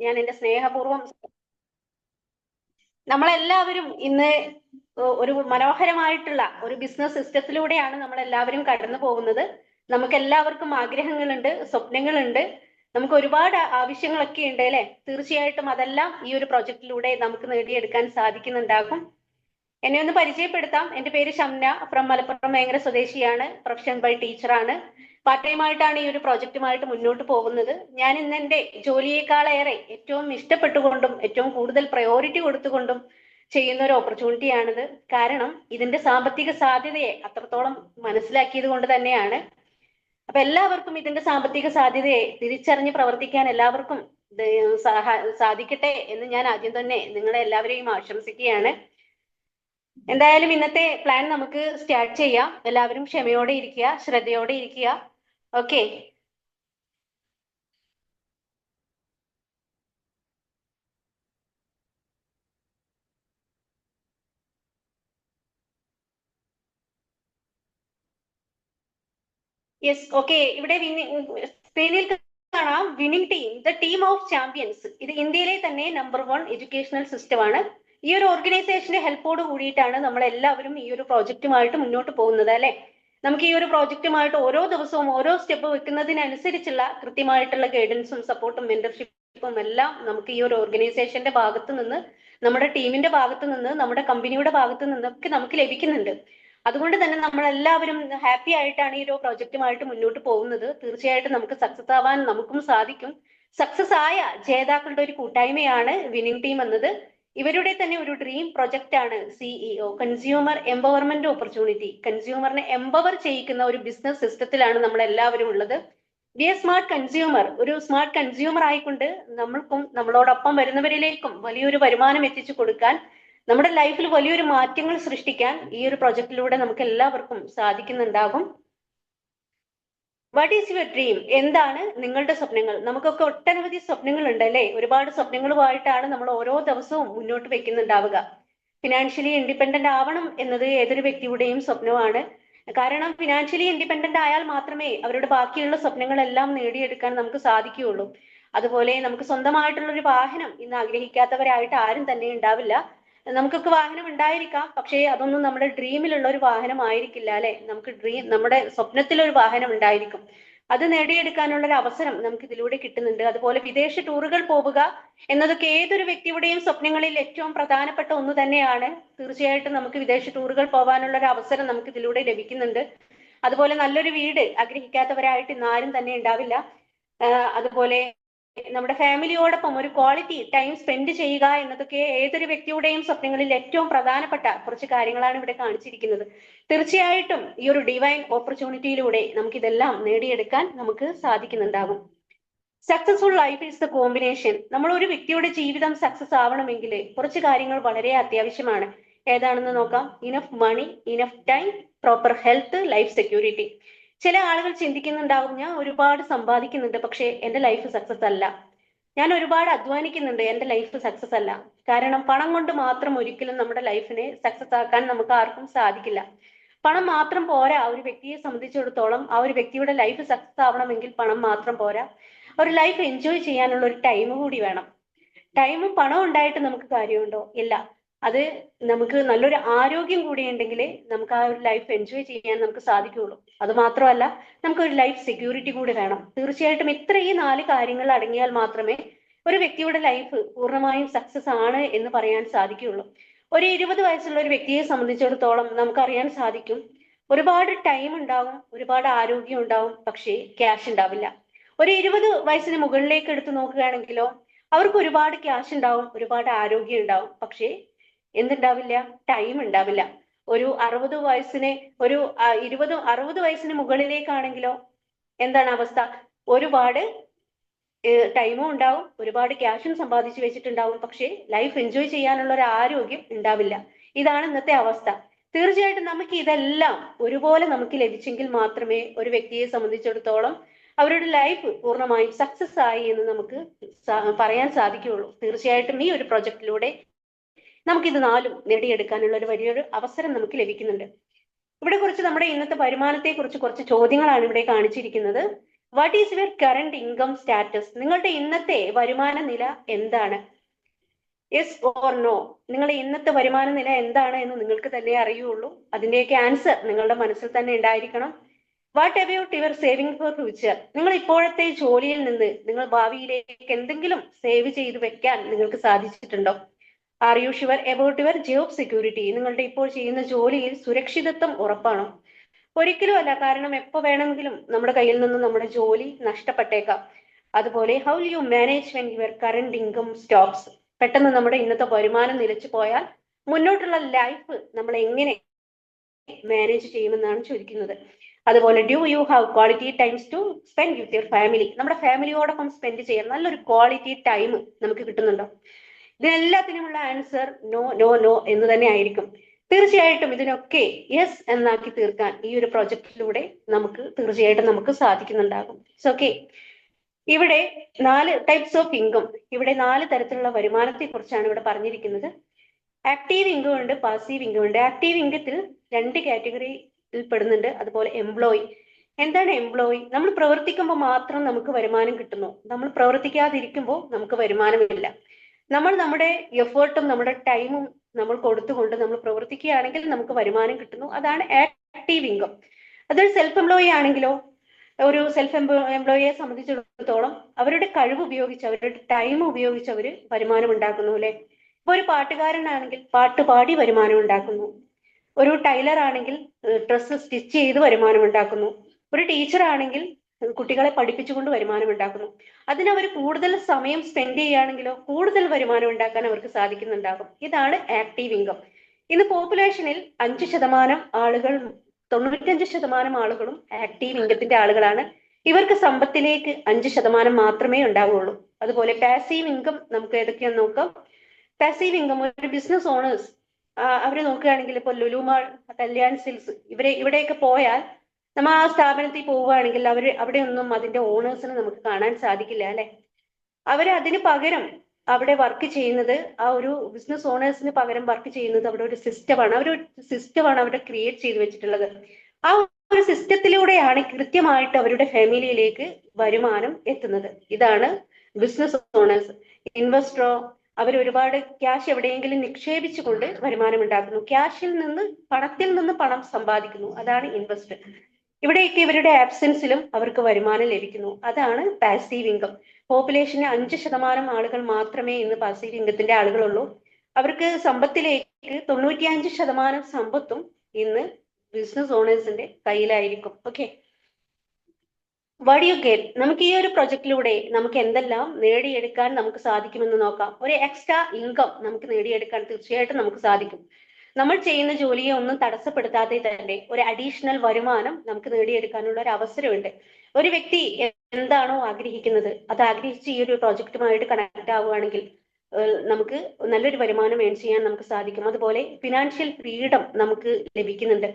ഞാൻ എന്റെ സ്നേഹപൂർവ്വം നമ്മളെല്ലാവരും ഇന്ന് ഒരു മനോഹരമായിട്ടുള്ള ഒരു ബിസിനസ് സിസ്റ്റത്തിലൂടെയാണ് നമ്മളെല്ലാവരും കടന്നു പോകുന്നത്. നമുക്ക് എല്ലാവർക്കും ആഗ്രഹങ്ങളുണ്ട്, സ്വപ്നങ്ങളുണ്ട്, നമുക്ക് ഒരുപാട് ആവശ്യങ്ങളൊക്കെ ഉണ്ട് അല്ലെ? തീർച്ചയായിട്ടും അതെല്ലാം ഈ ഒരു പ്രൊജക്റ്റിലൂടെ നമുക്ക് നേടിയെടുക്കാൻ സാധിക്കുന്നുണ്ടാകും. എന്നെ ഒന്ന് പരിചയപ്പെടുത്താം. എന്റെ പേര് ഷംന, ഫ്രം മലപ്പുറം വേങ്ങര സ്വദേശിയാണ്. പ്രൊഫഷൻ ബൈ ടീച്ചറാണ്. പാർട്ട് ടൈം ആയിട്ടാണ് ഈ ഒരു പ്രോജക്റ്റുമായിട്ട് മുന്നോട്ട് പോകുന്നത്. ഞാൻ ഇന്ന് എന്റെ ജോലിയേക്കാളേറെ ഏറ്റവും ഇഷ്ടപ്പെട്ടുകൊണ്ടും ഏറ്റവും കൂടുതൽ പ്രയോറിറ്റി കൊടുത്തുകൊണ്ടും ചെയ്യുന്ന ഒരു ഓപ്പർച്യൂണിറ്റിയാണിത്. കാരണം ഇതിന്റെ സാമ്പത്തിക സാധ്യതയെ അത്രത്തോളം മനസ്സിലാക്കിയത് കൊണ്ട് തന്നെയാണ്. അപ്പൊ എല്ലാവർക്കും ഇതിന്റെ സാമ്പത്തിക സാധ്യതയെ തിരിച്ചറിഞ്ഞ് പ്രവർത്തിക്കാൻ എല്ലാവർക്കും സാധിക്കട്ടെ എന്ന് ഞാൻ ആദ്യം തന്നെ നിങ്ങളെ എല്ലാവരെയും ആശംസിക്കുകയാണ്. എന്തായാലും ഇന്നത്തെ പ്ലാൻ നമുക്ക് സ്റ്റാർട്ട് ചെയ്യാം. എല്ലാവരും ക്ഷമയോടെ ഇരിക്കുക, ശ്രദ്ധയോടെ ഇരിക്കുക. ഓക്കെ. Yes, okay. ഇവിടെ സ്ക്രീനിൽ കാണാം winning team, the team of champions. ഇത് ഇന്ത്യയിലെ തന്നെ നമ്പർ 1 എഡ്യൂക്കേഷണൽ സിസ്റ്റമാണ്. ഈ ഒരു ഓർഗനൈസേഷന്റെ ഹെൽപ്പോട് കൂടിയിട്ടാണ് നമ്മൾ എല്ലാവരും ഈ ഒരു പ്രോജക്റ്റുമായിട്ട് മുന്നോട്ട് പോകുന്നത് അല്ലെ? നമുക്ക് ഈ ഒരു പ്രോജക്റ്റുമായിട്ട് ഓരോ ദിവസവും ഓരോ സ്റ്റെപ്പ് വെക്കുന്നതിനനുസരിച്ചുള്ള കൃത്യമായിട്ടുള്ള ഗൈഡൻസും സപ്പോർട്ടും മെന്റർഷിപ്പും എല്ലാം നമുക്ക് ഈ ഒരു ഓർഗനൈസേഷന്റെ ഭാഗത്ത് നിന്ന്, നമ്മുടെ ടീമിന്റെ ഭാഗത്ത് നിന്ന്, നമ്മുടെ കമ്പനിയുടെ ഭാഗത്ത് നിന്നൊക്കെ നമുക്ക് ലഭിക്കുന്നുണ്ട്. അതുകൊണ്ട് തന്നെ നമ്മൾ എല്ലാവരും ഹാപ്പി ആയിട്ടാണ് ഈ ഒരു പ്രോജക്റ്റുമായിട്ട് മുന്നോട്ട് പോകുന്നത്. തീർച്ചയായിട്ടും നമുക്ക് സക്സസ് ആവാൻ നമുക്കും സാധിക്കും. സക്സസ് ആയ ജേതാക്കളുടെ ഒരു കൂട്ടായ്മയാണ് വിന്നിംഗ് ടീം എന്നത്. ഇവരുടെ തന്നെ ഒരു ഡ്രീം പ്രൊജക്റ്റ് ആണ് സിഇഒ, കൺസ്യൂമർ എംപവർമെന്റ് ഓപ്പർച്യൂണിറ്റി. കൺസ്യൂമറിനെ എംപവർ ചെയ്യിക്കുന്ന ഒരു ബിസിനസ് സിസ്റ്റത്തിലാണ് നമ്മൾ എല്ലാവരും ഉള്ളത്. We are smart consumer. ഒരു സ്മാർട്ട് കൺസ്യൂമർ ആയിക്കൊണ്ട് നമ്മൾക്കും നമ്മളോടൊപ്പം വരുന്നവരിലേക്കും വലിയൊരു വരുമാനം എത്തിച്ചു കൊടുക്കാൻ, നമ്മുടെ ലൈഫിൽ വലിയൊരു മാറ്റങ്ങൾ സൃഷ്ടിക്കാൻ ഈ ഒരു പ്രൊജക്റ്റിലൂടെ നമുക്ക് എല്ലാവർക്കും സാധിക്കുന്നുണ്ടാകും. What is your dream? എന്താണ് നിങ്ങളുടെ സ്വപ്നങ്ങൾ? നമുക്കൊക്കെ ഒട്ടനവധി സ്വപ്നങ്ങൾ ഉണ്ട് അല്ലെ? ഒരുപാട് സ്വപ്നങ്ങളുമായിട്ടാണ് നമ്മൾ ഓരോ ദിവസവും മുന്നോട്ട് വെക്കുന്നുണ്ടാവുക. ഫിനാൻഷ്യലി ഇൻഡിപെൻഡന്റ് ആവണം എന്നത് ഏതൊരു വ്യക്തിയുടെയും സ്വപ്നമാണ്. കാരണം ഫിനാൻഷ്യലി ഇൻഡിപെൻഡന്റ് ആയാൽ മാത്രമേ അവരുടെ ബാക്കിയുള്ള സ്വപ്നങ്ങളെല്ലാം നേടിയെടുക്കാൻ നമുക്ക് സാധിക്കുകയുള്ളൂ. അതുപോലെ നമുക്ക് സ്വന്തമായിട്ടുള്ള ഒരു വാഹനം ഇന്ന് ആഗ്രഹിക്കാത്തവരായിട്ട് ആരും തന്നെ ഉണ്ടാവില്ല. നമുക്കൊക്കെ വാഹനം ഉണ്ടായിരിക്കാം, പക്ഷേ അതൊന്നും നമ്മുടെ ഡ്രീമിലുള്ള ഒരു വാഹനം ആയിരിക്കില്ല അല്ലെ? നമുക്ക് നമ്മുടെ സ്വപ്നത്തിലൊരു വാഹനം ഉണ്ടായിരിക്കും. അത് നേടിയെടുക്കാനുള്ള ഒരു അവസരം നമുക്ക് ഇതിലൂടെ കിട്ടുന്നുണ്ട്. അതുപോലെ വിദേശ ടൂറുകൾ പോവുക എന്നതൊക്കെ ഏതൊരു വ്യക്തിയുടെയും സ്വപ്നങ്ങളിൽ ഏറ്റവും പ്രധാനപ്പെട്ട ഒന്ന് തന്നെയാണ്. തീർച്ചയായിട്ടും നമുക്ക് വിദേശ ടൂറുകൾ പോകാനുള്ള ഒരു അവസരം നമുക്ക് ഇതിലൂടെ ലഭിക്കുന്നുണ്ട്. അതുപോലെ നല്ലൊരു വീട് ആഗ്രഹിക്കാത്തവരായിട്ട് ഇന്ന് ആരും തന്നെ ഉണ്ടാവില്ല. അതുപോലെ നമ്മുടെ ഫാമിലിയോടൊപ്പം ഒരു ക്വാളിറ്റി ടൈം സ്പെൻഡ് ചെയ്യുക എന്നതൊക്കെ ഏതൊരു വ്യക്തിയുടെയും സ്വപ്നങ്ങളിൽ ഏറ്റവും പ്രധാനപ്പെട്ട കുറച്ച് കാര്യങ്ങളാണ് ഇവിടെ കാണിച്ചിരിക്കുന്നത്. തീർച്ചയായിട്ടും ഈ ഒരു ഡിവൈൻ ഓപ്പർച്യൂണിറ്റിയിലൂടെ നമുക്ക് ഇതെല്ലാം നേടിയെടുക്കാൻ നമുക്ക് സാധിക്കുന്നുണ്ടാകും. Successful life is the combination. നമ്മൾ ഒരു വ്യക്തിയുടെ ജീവിതം സക്സസ് ആവണമെങ്കിൽ കുറച്ച് കാര്യങ്ങൾ വളരെ അത്യാവശ്യമാണ്. ഏതാണെന്ന് നോക്കാം. Enough money, enough time, proper health, life security. ചില ആളുകൾ ചിന്തിക്കുന്നുണ്ടാവും, ഞാൻ ഒരുപാട് സമ്പാദിക്കുന്നുണ്ട് പക്ഷെ എന്റെ ലൈഫ് സക്സസ് അല്ല. ഞാൻ ഒരുപാട് അധ്വാനിക്കുന്നുണ്ട്, എന്റെ ലൈഫ് സക്സസ് അല്ല. കാരണം പണം കൊണ്ട് മാത്രം ഒരിക്കലും നമ്മുടെ ലൈഫിനെ സക്സസ് ആക്കാൻ നമുക്ക് ആർക്കും സാധിക്കില്ല. പണം മാത്രം പോരാ. ഒരു വ്യക്തിയെ സംബന്ധിച്ചിടത്തോളം ആ ഒരു വ്യക്തിയുടെ ലൈഫ് സക്സസ് ആവണമെങ്കിൽ പണം മാത്രം പോരാ. ഒരു ലൈഫ് എൻജോയ് ചെയ്യാനുള്ള ഒരു ടൈം കൂടി വേണം. ടൈമും പണവും ഉണ്ടായിട്ട് നമുക്ക് കാര്യമുണ്ടോ? ഇല്ല. അത് നമുക്ക് നല്ലൊരു ആരോഗ്യം കൂടി ഉണ്ടെങ്കിൽ നമുക്ക് ആ ഒരു ലൈഫ് എൻജോയ് ചെയ്യാൻ നമുക്ക് സാധിക്കുകയുള്ളൂ. അത് മാത്രമല്ല, നമുക്ക് ഒരു ലൈഫ് സെക്യൂരിറ്റി കൂടി വേണം. തീർച്ചയായിട്ടും ഇത്രയും 4 കാര്യങ്ങൾ അടങ്ങിയാൽ മാത്രമേ ഒരു വ്യക്തിയുടെ ലൈഫ് പൂർണ്ണമായും സക്സസ് ആണ് എന്ന് പറയാൻ സാധിക്കുകയുള്ളൂ. ഒരു 20 വയസ്സുള്ള ഒരു വ്യക്തിയെ സംബന്ധിച്ചിടത്തോളം നമുക്കറിയാൻ സാധിക്കും, ഒരുപാട് ടൈം ഉണ്ടാവും, ഒരുപാട് ആരോഗ്യം ഉണ്ടാവും, പക്ഷേ ക്യാഷ് ഉണ്ടാവില്ല. ഒരു 20 വയസ്സിന് മുകളിലേക്ക് എടുത്ത് നോക്കുകയാണെങ്കിലോ അവർക്ക് ഒരുപാട് ക്യാഷ് ഉണ്ടാവും, ഒരുപാട് ആരോഗ്യം ഉണ്ടാവും, പക്ഷേ എന്തുണ്ടാവില്ല? ടൈം ഉണ്ടാവില്ല. ഒരു 60 വയസ്സിന് ഒരു 60 വയസ്സിന് മുകളിലേക്കാണെങ്കിലോ എന്താണ് അവസ്ഥ? ഒരുപാട് ടൈമും ഉണ്ടാവും, ഒരുപാട് ക്യാഷും സമ്പാദിച്ചു വെച്ചിട്ടുണ്ടാവും, പക്ഷേ ലൈഫ് എൻജോയ് ചെയ്യാനുള്ള ഒരു ആരോഗ്യം ഉണ്ടാവില്ല. ഇതാണ് ഇന്നത്തെ അവസ്ഥ. തീർച്ചയായിട്ടും നമുക്ക് ഇതെല്ലാം ഒരുപോലെ നമുക്ക് ലഭിച്ചെങ്കിൽ മാത്രമേ ഒരു വ്യക്തിയെ സംബന്ധിച്ചിടത്തോളം അവരുടെ ലൈഫ് പൂർണ്ണമായും സക്സസ് ആയി എന്ന് നമുക്ക് പറയാൻ സാധിക്കുകയുള്ളൂ. തീർച്ചയായിട്ടും ഈ ഒരു പ്രൊജക്റ്റിലൂടെ നമുക്കിത് 4 നേടിയെടുക്കാനുള്ള ഒരു വലിയൊരു അവസരം നമുക്ക് ലഭിക്കുന്നുണ്ട്. ഇവിടെ കുറിച്ച് നമ്മുടെ ഇന്നത്തെ വരുമാനത്തെ കുറിച്ച് കുറച്ച് ചോദ്യങ്ങളാണ് ഇവിടെ കാണിച്ചിരിക്കുന്നത്. What is your current income status? നിങ്ങളുടെ ഇന്നത്തെ വരുമാന നില എന്താണ്? Yes or no? നിങ്ങളുടെ ഇന്നത്തെ വരുമാന നില എന്താണ് എന്ന് നിങ്ങൾക്ക് തന്നെ അറിയുള്ളൂ. അതിന്റെയൊക്കെ ആൻസർ നിങ്ങളുടെ മനസ്സിൽ തന്നെ ഉണ്ടായിരിക്കണം. What about your saving for future? നിങ്ങൾ ഇപ്പോഴത്തെ ജോലിയിൽ നിന്ന് നിങ്ങൾ ഭാവിയിലേക്ക് എന്തെങ്കിലും സേവ് ചെയ്ത് വെക്കാൻ നിങ്ങൾക്ക് സാധിച്ചിട്ടുണ്ടോ? Are you sure about your job security? നിങ്ങളുടെ ഇപ്പോൾ ചെയ്യുന്ന ജോലിയിൽ സുരക്ഷിതത്വം ഉറപ്പാണോ? ഒരിക്കലും അല്ല. കാരണം എപ്പോ വേണമെങ്കിലും നമ്മുടെ കയ്യിൽ നിന്ന് നമ്മുടെ ജോലി നഷ്ടപ്പെട്ടേക്കാം. അതുപോലെ how you manage when your current income stops? പെട്ടെന്ന് നമ്മുടെ ഇന്നത്തെ വരുമാനം നിലച്ചു പോയാൽ മുന്നോട്ടുള്ള ലൈഫ് നമ്മൾ എങ്ങനെ മാനേജ് ചെയ്യുമെന്നാണ് ചോദിക്കുന്നത്. അതുപോലെ do you have quality times to spend with your family? നമ്മുടെ ഫാമിലിയോടൊപ്പം സ്പെൻഡ് ചെയ്യാൻ നല്ലൊരു ക്വാളിറ്റി ടൈം നമുക്ക് കിട്ടുന്നുണ്ടോ? ഇതിനെല്ലാത്തിനുമുള്ള ആൻസർ നോ നോ നോ എന്ന് തന്നെ ആയിരിക്കും. തീർച്ചയായിട്ടും ഇതിനൊക്കെ യെസ് എന്നാക്കി തീർക്കാൻ ഈ ഒരു പ്രൊജക്റ്റിലൂടെ നമുക്ക് സാധിക്കുന്നുണ്ടാകും. ഓക്കെ, ഇവിടെ 4 ടൈപ്സ് ഓഫ് ഇൻകം, ഇവിടെ 4 തരത്തിലുള്ള വരുമാനത്തെ കുറിച്ചാണ് ഇവിടെ പറഞ്ഞിരിക്കുന്നത്. ആക്റ്റീവ് ഇൻകം ഉണ്ട്, പാസീവ് ഇൻകം ഉണ്ട്. ആക്റ്റീവ് ഇൻകത്തിൽ 2 കാറ്റഗറിയിൽ പെടുന്നുണ്ട്. അതുപോലെ എംപ്ലോയി. എന്താണ് എംപ്ലോയി? നമ്മൾ പ്രവർത്തിക്കുമ്പോൾ മാത്രം നമുക്ക് വരുമാനം കിട്ടുന്നു, നമ്മൾ പ്രവർത്തിക്കാതിരിക്കുമ്പോൾ നമുക്ക് വരുമാനമില്ല. നമ്മൾ നമ്മുടെ എഫേർട്ടും നമ്മുടെ ടൈമും നമ്മൾ കൊടുത്തുകൊണ്ട് നമ്മൾ പ്രവർത്തിക്കുകയാണെങ്കിൽ നമുക്ക് വരുമാനം കിട്ടുന്നു. അതാണ് ആക്റ്റീവ് ഇൻകം. അതൊരു സെൽഫ് എംപ്ലോയി ആണെങ്കിലോ, ഒരു സെൽഫ് എംപ്ലോയിയെ സംബന്ധിച്ചിടത്തോളം അവരുടെ കഴിവ് ഉപയോഗിച്ച് അവരുടെ ടൈം ഉപയോഗിച്ച് അവർ വരുമാനം ഉണ്ടാക്കുന്നു അല്ലെ. ഇപ്പൊ ഒരു പാട്ടുകാരനാണെങ്കിൽ പാട്ട് പാടി വരുമാനം ഉണ്ടാക്കുന്നു. ഒരു ടൈലർ ആണെങ്കിൽ ഡ്രസ്സ് സ്റ്റിച്ച് ചെയ്ത് വരുമാനം ഉണ്ടാക്കുന്നു. ഒരു ടീച്ചർ ആണെങ്കിൽ കുട്ടികളെ പഠിപ്പിച്ചുകൊണ്ട് വരുമാനം ഉണ്ടാക്കുന്നു. അതിനവർ കൂടുതൽ സമയം സ്പെൻഡ് ചെയ്യുകയാണെങ്കിലോ കൂടുതൽ വരുമാനം ഉണ്ടാക്കാൻ അവർക്ക് സാധിക്കുന്നുണ്ടാകും. ഇതാണ് ആക്റ്റീവ് ഇൻകം. ഇന്ന് പോപ്പുലേഷനിൽ 5% ആളുകൾ, 95% ആളുകളും ആക്റ്റീവ് ഇൻകത്തിന്റെ ആളുകളാണ്. ഇവർക്ക് സമ്പത്തിലേക്ക് 5% മാത്രമേ ഉണ്ടാവുള്ളൂ. അതുപോലെ പാസീവ് ഇൻകം നമുക്ക് ഏതൊക്കെയാന്ന് നോക്കാം. പാസീവ് ഇൻകം ഒരു ബിസിനസ് ഓണേഴ്സ് അവര് നോക്കുകയാണെങ്കിൽ ഇപ്പോൾ ലുലുമാൾ, കല്യാൺ സിൽക്സ്, ഇവിടെയൊക്കെ പോയാൽ നമ്മൾ ആ സ്ഥാപനത്തിൽ പോവുകയാണെങ്കിൽ അവിടെ ഒന്നും അതിന്റെ ഓണേഴ്സിനെ നമുക്ക് കാണാൻ സാധിക്കില്ല അല്ലെ. അവര് അതിന് പകരം അവിടെ വർക്ക് ചെയ്യുന്നത്, ആ ഒരു ബിസിനസ് ഓണേഴ്സിന് പകരം വർക്ക് ചെയ്യുന്നത് അവിടെ ഒരു സിസ്റ്റമാണ്. അവരുടെ ക്രിയേറ്റ് ചെയ്ത് വെച്ചിട്ടുള്ളത്. ആ ഒരു സിസ്റ്റത്തിലൂടെയാണ് കൃത്യമായിട്ട് അവരുടെ ഫാമിലിയിലേക്ക് വരുമാനം എത്തുന്നത്. ഇതാണ് ബിസിനസ് ഓണേഴ്സ്. ഇൻവെസ്റ്ററോ, അവർ ഒരുപാട് ക്യാഷ് എവിടെയെങ്കിലും നിക്ഷേപിച്ചുകൊണ്ട് വരുമാനം ഉണ്ടാക്കുന്നു. പണത്തിൽ നിന്ന് പണം സമ്പാദിക്കുന്നു. അതാണ് ഇൻവെസ്റ്റ്. ഇവിടെയൊക്കെ ഇവരുടെ ആബ്സെൻസിലും അവർക്ക് വരുമാനം ലഭിക്കുന്നു. അതാണ് പാസീവ് ഇൻകം. പോപ്പുലേഷന് 5% ആളുകൾ മാത്രമേ ഇന്ന് പാസീവ് ഇൻകത്തിന്റെ ആളുകളുള്ളൂ. അവർക്ക് സമ്പത്തിലേക്ക് 95% സമ്പത്തും ഇന്ന് ബിസിനസ് ഓണേഴ്സിന്റെ കയ്യിലായിരിക്കും. Okay, what you get? നമുക്ക് ഈ ഒരു പ്രൊജക്റ്റിലൂടെ നമുക്ക് എന്തെല്ലാം നേടിയെടുക്കാൻ നമുക്ക് സാധിക്കുമെന്ന് നോക്കാം. ഒരു എക്സ്ട്രാ ഇൻകം നമുക്ക് നേടിയെടുക്കാൻ തീർച്ചയായിട്ടും നമുക്ക് സാധിക്കും. നമ്മൾ ചെയ്യുന്ന ജോലിയെ ഒന്നും തടസ്സപ്പെടുത്താതെ തന്നെ ഒരു അഡീഷണൽ വരുമാനം നമുക്ക് നേടിയെടുക്കാനുള്ള ഒരു അവസരമുണ്ട്. ഒരു വ്യക്തി എന്താണോ ആഗ്രഹിക്കുന്നത് അത് ആഗ്രഹിച്ച് ഈ ഒരു പ്രോജക്റ്റുമായിട്ട് കണക്ട് ആവുകയാണെങ്കിൽ നമുക്ക് നല്ലൊരു വരുമാനം ഏൺ ചെയ്യാൻ നമുക്ക് സാധിക്കും. അതുപോലെ ഫിനാൻഷ്യൽ ഫ്രീഡം നമുക്ക് ലഭിക്കുന്നുണ്ട്.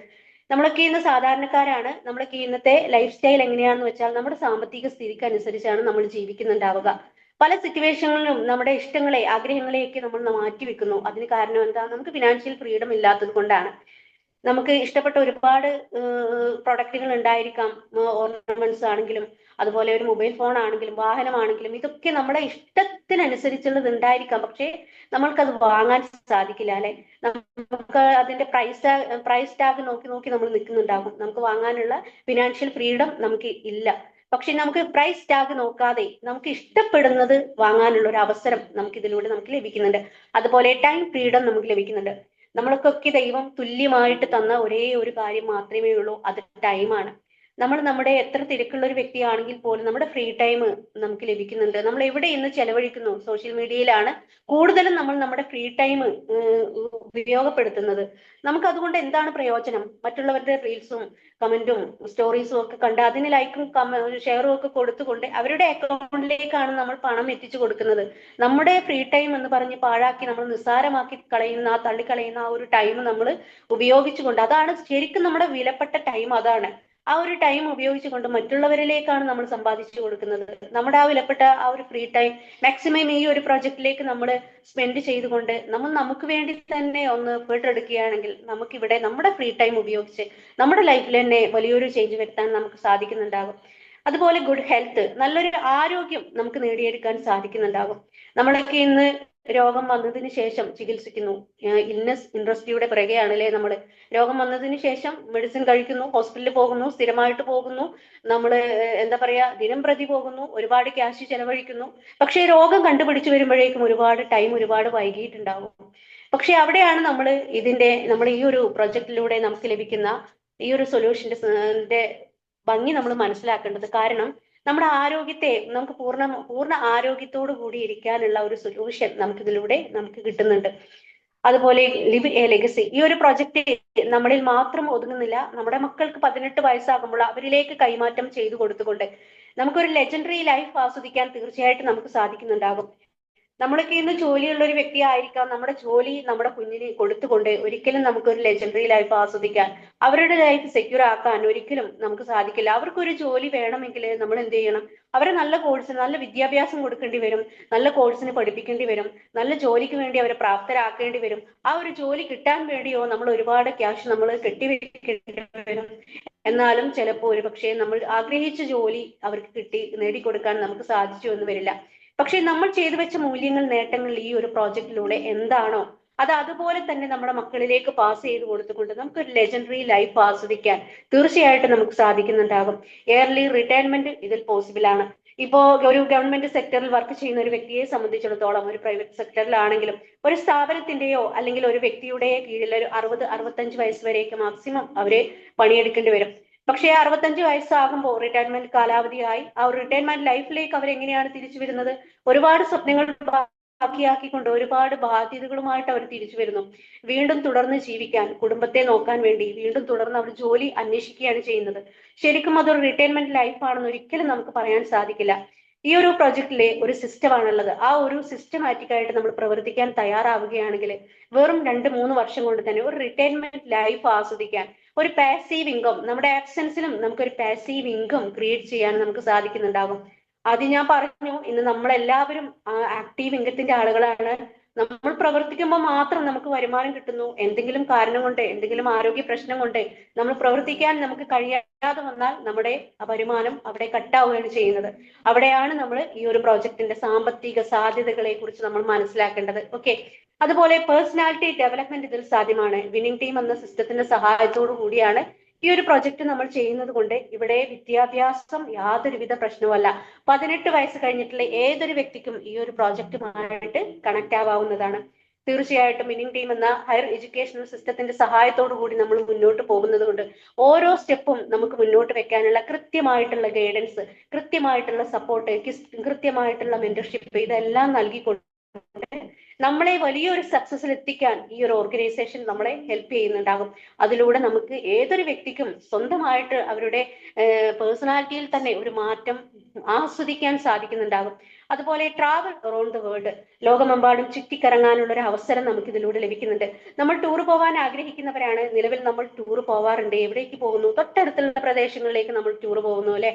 നമ്മളൊക്കെ ഇന്ന് സാധാരണക്കാരാണ്. നമ്മളൊക്കെ ഇന്നത്തെ ലൈഫ് സ്റ്റൈൽ എങ്ങനെയാണെന്ന് വെച്ചാൽ നമ്മുടെ സാമ്പത്തിക സ്ഥിതിക്ക് അനുസരിച്ചാണ് നമ്മൾ ജീവിക്കുന്നുണ്ടാവുക. പല സിറ്റുവേഷനിലും നമ്മുടെ ഇഷ്ടങ്ങളെ, ആഗ്രഹങ്ങളെയൊക്കെ നമ്മൾ മാറ്റിവെക്കുന്നു. അതിന് കാരണം എന്താ? നമുക്ക് ഫിനാൻഷ്യൽ ഫ്രീഡം ഇല്ലാത്തത് കൊണ്ടാണ്. നമുക്ക് ഇഷ്ടപ്പെട്ട ഒരുപാട് പ്രൊഡക്റ്റുകൾ ഉണ്ടായിരിക്കാം, ഓർണമെന്റ്സ് ആണെങ്കിലും അതുപോലെ ഒരു മൊബൈൽ ഫോൺ ആണെങ്കിലും വാഹനമാണെങ്കിലും, ഇതൊക്കെ നമ്മുടെ ഇഷ്ടത്തിനനുസരിച്ചുള്ളത് ഉണ്ടായിരിക്കാം. പക്ഷേ നമ്മൾക്കത് വാങ്ങാൻ സാധിക്കില്ല അല്ലെ. നമുക്ക് അതിന്റെ പ്രൈസ് ടാഗ് നോക്കി നോക്കി നമ്മൾ നിൽക്കുന്നുണ്ടാകും. നമുക്ക് വാങ്ങാനുള്ള ഫിനാൻഷ്യൽ ഫ്രീഡം നമുക്ക് ഇല്ല. പക്ഷെ നമുക്ക് പ്രൈസ് ടാഗ് നോക്കാതെ നമുക്ക് ഇഷ്ടപ്പെടുന്നത് വാങ്ങാനുള്ള ഒരു അവസരം ഇതിലൂടെ നമുക്ക് ലഭിക്കുന്നുണ്ട്. അതുപോലെ ടൈം ഫ്രീഡം നമുക്ക് ലഭിക്കുന്നുണ്ട്. നമ്മൾക്കൊക്കെ ദൈവം തുല്യമായിട്ട് തന്ന ഒരേ ഒരു കാര്യം മാത്രമേ ഉള്ളൂ, അത് ടൈമാണ്. നമ്മുടെ എത്ര തിരക്കുള്ള ഒരു വ്യക്തിയാണെങ്കിൽ പോലും നമ്മുടെ ഫ്രീ ടൈം നമുക്ക് ലഭിക്കുന്നുണ്ട്. നമ്മൾ എവിടെ ഇന്ന് ചെലവഴിക്കുന്നു? സോഷ്യൽ മീഡിയയിലാണ് കൂടുതലും നമ്മൾ നമ്മുടെ ഫ്രീ ടൈം ഉപയോഗപ്പെടുത്തുന്നത്. നമുക്ക് അതുകൊണ്ട് എന്താണ് പ്രയോജനം? മറ്റുള്ളവരുടെ റീൽസും കമന്റും സ്റ്റോറീസും ഒക്കെ കണ്ട് അതിന് ലൈക്കും ഷെയറും ഒക്കെ കൊടുത്തുകൊണ്ട് അവരുടെ അക്കൗണ്ടിലേക്കാണ് നമ്മൾ പണം എത്തിച്ചു കൊടുക്കുന്നത്. നമ്മുടെ ഫ്രീ ടൈം എന്ന് പറഞ്ഞ് പാഴാക്കി നമ്മൾ നിസ്സാരമാക്കി തള്ളിക്കളയുന്ന ആ ഒരു ടൈം നമ്മൾ ഉപയോഗിച്ചുകൊണ്ട്, അതാണ് ശരിക്കും നമ്മുടെ വിലപ്പെട്ട ടൈം. അതാണ് ആ ഒരു ടൈം ഉപയോഗിച്ചുകൊണ്ട് മറ്റുള്ളവരിലേക്കാണ് നമ്മൾ സമ്പാദിച്ചു കൊടുക്കുന്നത്. നമ്മുടെ ആ വിലപ്പെട്ട ആ ഒരു ഫ്രീ ടൈം മാക്സിമം ഈ ഒരു പ്രൊജക്റ്റിലേക്ക് നമ്മൾ സ്പെൻഡ് ചെയ്തുകൊണ്ട് നമുക്ക് വേണ്ടി തന്നെ ഒന്ന് എഫേർട്ട് എടുക്കുകയാണെങ്കിൽ നമുക്കിവിടെ നമ്മുടെ ഫ്രീ ടൈം ഉപയോഗിച്ച് നമ്മുടെ ലൈഫിൽ തന്നെ വലിയൊരു ചേഞ്ച് വരുത്താൻ നമുക്ക് സാധിക്കുന്നുണ്ടാകും. അതുപോലെ ഗുഡ് ഹെൽത്ത്, നല്ലൊരു ആരോഗ്യം നമുക്ക് നേടിയെടുക്കാൻ സാധിക്കുന്നുണ്ടാകും. നമ്മളൊക്കെ ഇന്ന് രോഗം വന്നതിന് ശേഷം ചികിത്സിക്കുന്നു. ഇൽനെസ് ഇൻഡസ്ട്രിയുടെ പിറകെയാണല്ലേ നമ്മൾ. രോഗം വന്നതിന് ശേഷം മെഡിസിൻ കഴിക്കുന്നു, ഹോസ്പിറ്റലിൽ പോകുന്നു, സ്ഥിരമായിട്ട് പോകുന്നു, നമ്മൾ എന്താ പറയാ ദിനം പ്രതി പോകുന്നു, ഒരുപാട് ക്യാഷ് ചെലവഴിക്കുന്നു. പക്ഷേ രോഗം കണ്ടുപിടിച്ചു വരുമ്പോഴേക്കും ഒരുപാട് ടൈം ഒരുപാട് വൈകിയിട്ടുണ്ടാവും. പക്ഷെ അവിടെയാണ് നമ്മൾ ഈ ഒരു പ്രൊജക്റ്റിലൂടെ നമുക്ക് ലഭിക്കുന്ന ഈ ഒരു സൊല്യൂഷന്റെ ഭംഗി നമ്മൾ മനസ്സിലാക്കേണ്ടത്. കാരണം നമ്മുടെ ആരോഗ്യത്തെ നമുക്ക് പൂർണ്ണ ആരോഗ്യത്തോടു കൂടി ഇരിക്കാനുള്ള ഒരു സൊല്യൂഷൻ നമുക്ക് കിട്ടുന്നുണ്ട്. അതുപോലെ ലിവ് എ ലെഗസി, ഈ ഒരു പ്രൊജക്ട് നമ്മളിൽ മാത്രം ഒതുങ്ങുന്നില്ല. നമ്മുടെ മക്കൾക്ക് 18 വയസ്സാകുമ്പോൾ അവരിലേക്ക് കൈമാറ്റം ചെയ്തു കൊടുത്തുകൊണ്ട് നമുക്കൊരു ലെജൻഡറി ലൈഫ് ആസ്വദിക്കാൻ തീർച്ചയായിട്ടും നമുക്ക് സാധിക്കുന്നുണ്ടാകും. നമ്മളൊക്കെ ഇന്ന് ജോലിയുള്ള ഒരു വ്യക്തി ആയിരിക്കാം. നമ്മുടെ ജോലി നമ്മുടെ കുഞ്ഞിന് കൊടുത്തുകൊണ്ട് ഒരിക്കലും നമുക്കൊരു ലെജൻഡറി ലൈഫ് ആസ്വദിക്കാൻ, അവരുടെ ലൈഫ് സെക്യൂർ ആക്കാൻ ഒരിക്കലും നമുക്ക് സാധിക്കില്ല. അവർക്കൊരു ജോലി വേണമെങ്കിൽ നമ്മൾ എന്ത് ചെയ്യണം? അവരെ നല്ല കോഴ്സിന്, നല്ല വിദ്യാഭ്യാസം കൊടുക്കേണ്ടി വരും, നല്ല കോഴ്സിന് പഠിപ്പിക്കേണ്ടി വരും, നല്ല ജോലിക്ക് വേണ്ടി അവരെ പ്രാപ്തരാക്കേണ്ടി വരും. ആ ഒരു ജോലി കിട്ടാൻ വേണ്ടിയോ നമ്മൾ ഒരുപാട് ക്യാഷ് നമ്മൾ കെട്ടിവെക്കേണ്ടി വരും. എന്നാലും ചിലപ്പോൾ ഒരു പക്ഷേ നമ്മൾ ആഗ്രഹിച്ച ജോലി അവർക്ക് നേടിക്കൊടുക്കാൻ നമുക്ക് സാധിച്ചു എന്ന് വരില്ല. പക്ഷെ നമ്മൾ ചെയ്തു വെച്ച മൂല്യങ്ങൾ, നേട്ടങ്ങൾ ഈ ഒരു പ്രോജക്റ്റിലൂടെ എന്താണോ അത് അതുപോലെ തന്നെ നമ്മുടെ മക്കളിലേക്ക് പാസ് ചെയ്ത് കൊടുത്തുകൊണ്ട് നമുക്കൊരു ലെജൻഡറി ലൈഫ് ആസ്വദിക്കാൻ തീർച്ചയായിട്ടും നമുക്ക് സാധിക്കുന്നുണ്ടാകും. ഏർലി റിട്ടയർമെന്റ് ഇതിൽ പോസിബിൾ ആണ്. ഇപ്പോ ഒരു ഗവൺമെന്റ് സെക്ടറിൽ വർക്ക് ചെയ്യുന്ന ഒരു വ്യക്തിയെ സംബന്ധിച്ചിടത്തോളം, ഒരു പ്രൈവറ്റ് സെക്ടറിലാണെങ്കിലും ഒരു സ്ഥാപനത്തിന്റെയോ അല്ലെങ്കിൽ ഒരു വ്യക്തിയുടെയോ കീഴിൽ ഒരു 60-65 വയസ്സ് വരെയൊക്കെ മാക്സിമം അവരെ പണിയെടുക്കേണ്ടി വരും. പക്ഷേ 65 വയസ്സാകുമ്പോൾ റിട്ടയർമെന്റ് കാലാവധിയായി. ആ ഒരു റിട്ടയർമെന്റ് ലൈഫിലേക്ക് അവരെങ്ങനെയാണ് തിരിച്ചു വരുന്നത്? ഒരുപാട് സ്വപ്നങ്ങൾ ബാക്കിയാക്കിക്കൊണ്ട് ഒരുപാട് ബാധ്യതകളുമായിട്ട് അവർ തിരിച്ചു വരുന്നു. വീണ്ടും തുടർന്ന് ജീവിക്കാൻ, കുടുംബത്തെ നോക്കാൻ വേണ്ടി വീണ്ടും തുടർന്ന് അവർ ജോലി അന്വേഷിക്കുകയാണ് ചെയ്യുന്നത്. ശരിക്കും അതൊരു റിട്ടയർമെന്റ് ലൈഫാണെന്ന് ഒരിക്കലും നമുക്ക് പറയാൻ സാധിക്കില്ല. ഈ ഒരു പ്രൊജക്റ്റിലെ ഒരു സിസ്റ്റമാണുള്ളത്. ആ ഒരു സിസ്റ്റമാറ്റിക് ആയിട്ട് നമ്മൾ പ്രവർത്തിക്കാൻ തയ്യാറാവുകയാണെങ്കിൽ വെറും 2-3 വർഷം കൊണ്ട് തന്നെ ഒരു റിട്ടയർമെന്റ് ലൈഫ് ആസ്വദിക്കാൻ, ഒരു പാസീവ് ഇൻകം, നമ്മുടെ ആബ്സെൻസിലും നമുക്കൊരു പാസീവ് ഇൻകം ക്രിയേറ്റ് ചെയ്യാൻ നമുക്ക് സാധിക്കുന്നുണ്ടാകും. അത് ഞാൻ പറഞ്ഞു, ഇന്ന് നമ്മളെല്ലാവരും ആക്റ്റീവ് ഇൻകത്തിന്റെ ആളുകളാണ്. നമ്മൾ പ്രവർത്തിക്കുമ്പോൾ മാത്രം നമുക്ക് വരുമാനം കിട്ടുന്നു. എന്തെങ്കിലും കാരണം കൊണ്ട്, എന്തെങ്കിലും ആരോഗ്യ പ്രശ്നം കൊണ്ട് നമ്മൾ പ്രവർത്തിക്കാൻ നമുക്ക് കഴിയാതെ വന്നാൽ നമ്മുടെ വരുമാനം അവിടെ കട്ടാവുകയാണ് ചെയ്യുന്നത്. അവിടെയാണ് നമ്മൾ ഈ ഒരു പ്രോജക്റ്റിന്റെ സാമ്പത്തിക സാധ്യതകളെ കുറിച്ച് നമ്മൾ മനസ്സിലാക്കേണ്ടത്. ഓക്കെ. അതുപോലെ പേഴ്സണാലിറ്റി ഡെവലപ്മെന്റ് ഇതിൽ സാധ്യമാണ്. വിന്നിംഗ് ടീം എന്ന സിസ്റ്റത്തിന്റെ സഹായത്തോടു കൂടിയാണ് ഈ ഒരു പ്രൊജക്ട് നമ്മൾ ചെയ്യുന്നത് കൊണ്ട് ഇവിടെ വിദ്യാഭ്യാസം യാതൊരുവിധ പ്രശ്നവുമല്ല. 18 വയസ്സ് കഴിഞ്ഞിട്ടുള്ള ഏതൊരു വ്യക്തിക്കും ഈ ഒരു പ്രോജക്റ്റുമായിട്ട് കണക്ട് ആവാവുന്നതാണ്. തീർച്ചയായിട്ടും വിന്നിംഗ് ടീം എന്ന ഹയർ എഡ്യൂക്കേഷണൽ സിസ്റ്റത്തിന്റെ സഹായത്തോടു കൂടി നമ്മൾ മുന്നോട്ട് പോകുന്നത് കൊണ്ട് ഓരോ സ്റ്റെപ്പും നമുക്ക് മുന്നോട്ട് വെക്കാനുള്ള കൃത്യമായിട്ടുള്ള ഗൈഡൻസ്, കൃത്യമായിട്ടുള്ള സപ്പോർട്ട്, കൃത്യമായിട്ടുള്ള മെന്റർഷിപ്പ് ഇതെല്ലാം നൽകിക്കൊണ്ട് നമ്മളെ വലിയൊരു സക്സസിൽ എത്തിക്കാൻ ഈ ഒരു ഓർഗനൈസേഷൻ നമ്മളെ ഹെൽപ്പ് ചെയ്യുന്നുണ്ടാകും. അതിലൂടെ നമുക്ക് ഏതൊരു വ്യക്തിക്കും സ്വന്തമായിട്ട് അവരുടെ പേഴ്സണാലിറ്റിയിൽ തന്നെ ഒരു മാറ്റം ആസ്വദിക്കാൻ സാധിക്കുന്നുണ്ടാകും. അതുപോലെ ട്രാവൽ അറൗണ്ട് ദ വേൾഡ്, ലോകമെമ്പാടും ചുറ്റിക്കറങ്ങാനുള്ള ഒരു അവസരം നമുക്ക് ഇതിലൂടെ ലഭിക്കുന്നുണ്ട്. നമ്മൾ ടൂർ പോകാൻ ആഗ്രഹിക്കുന്നവരാണ്. നിലവിൽ നമ്മൾ ടൂർ പോവാറുണ്ട്. എവിടേക്ക് പോകുന്നു? തൊട്ടടുത്തുള്ള പ്രദേശങ്ങളിലേക്ക് നമ്മൾ ടൂർ പോകുന്നു അല്ലെ.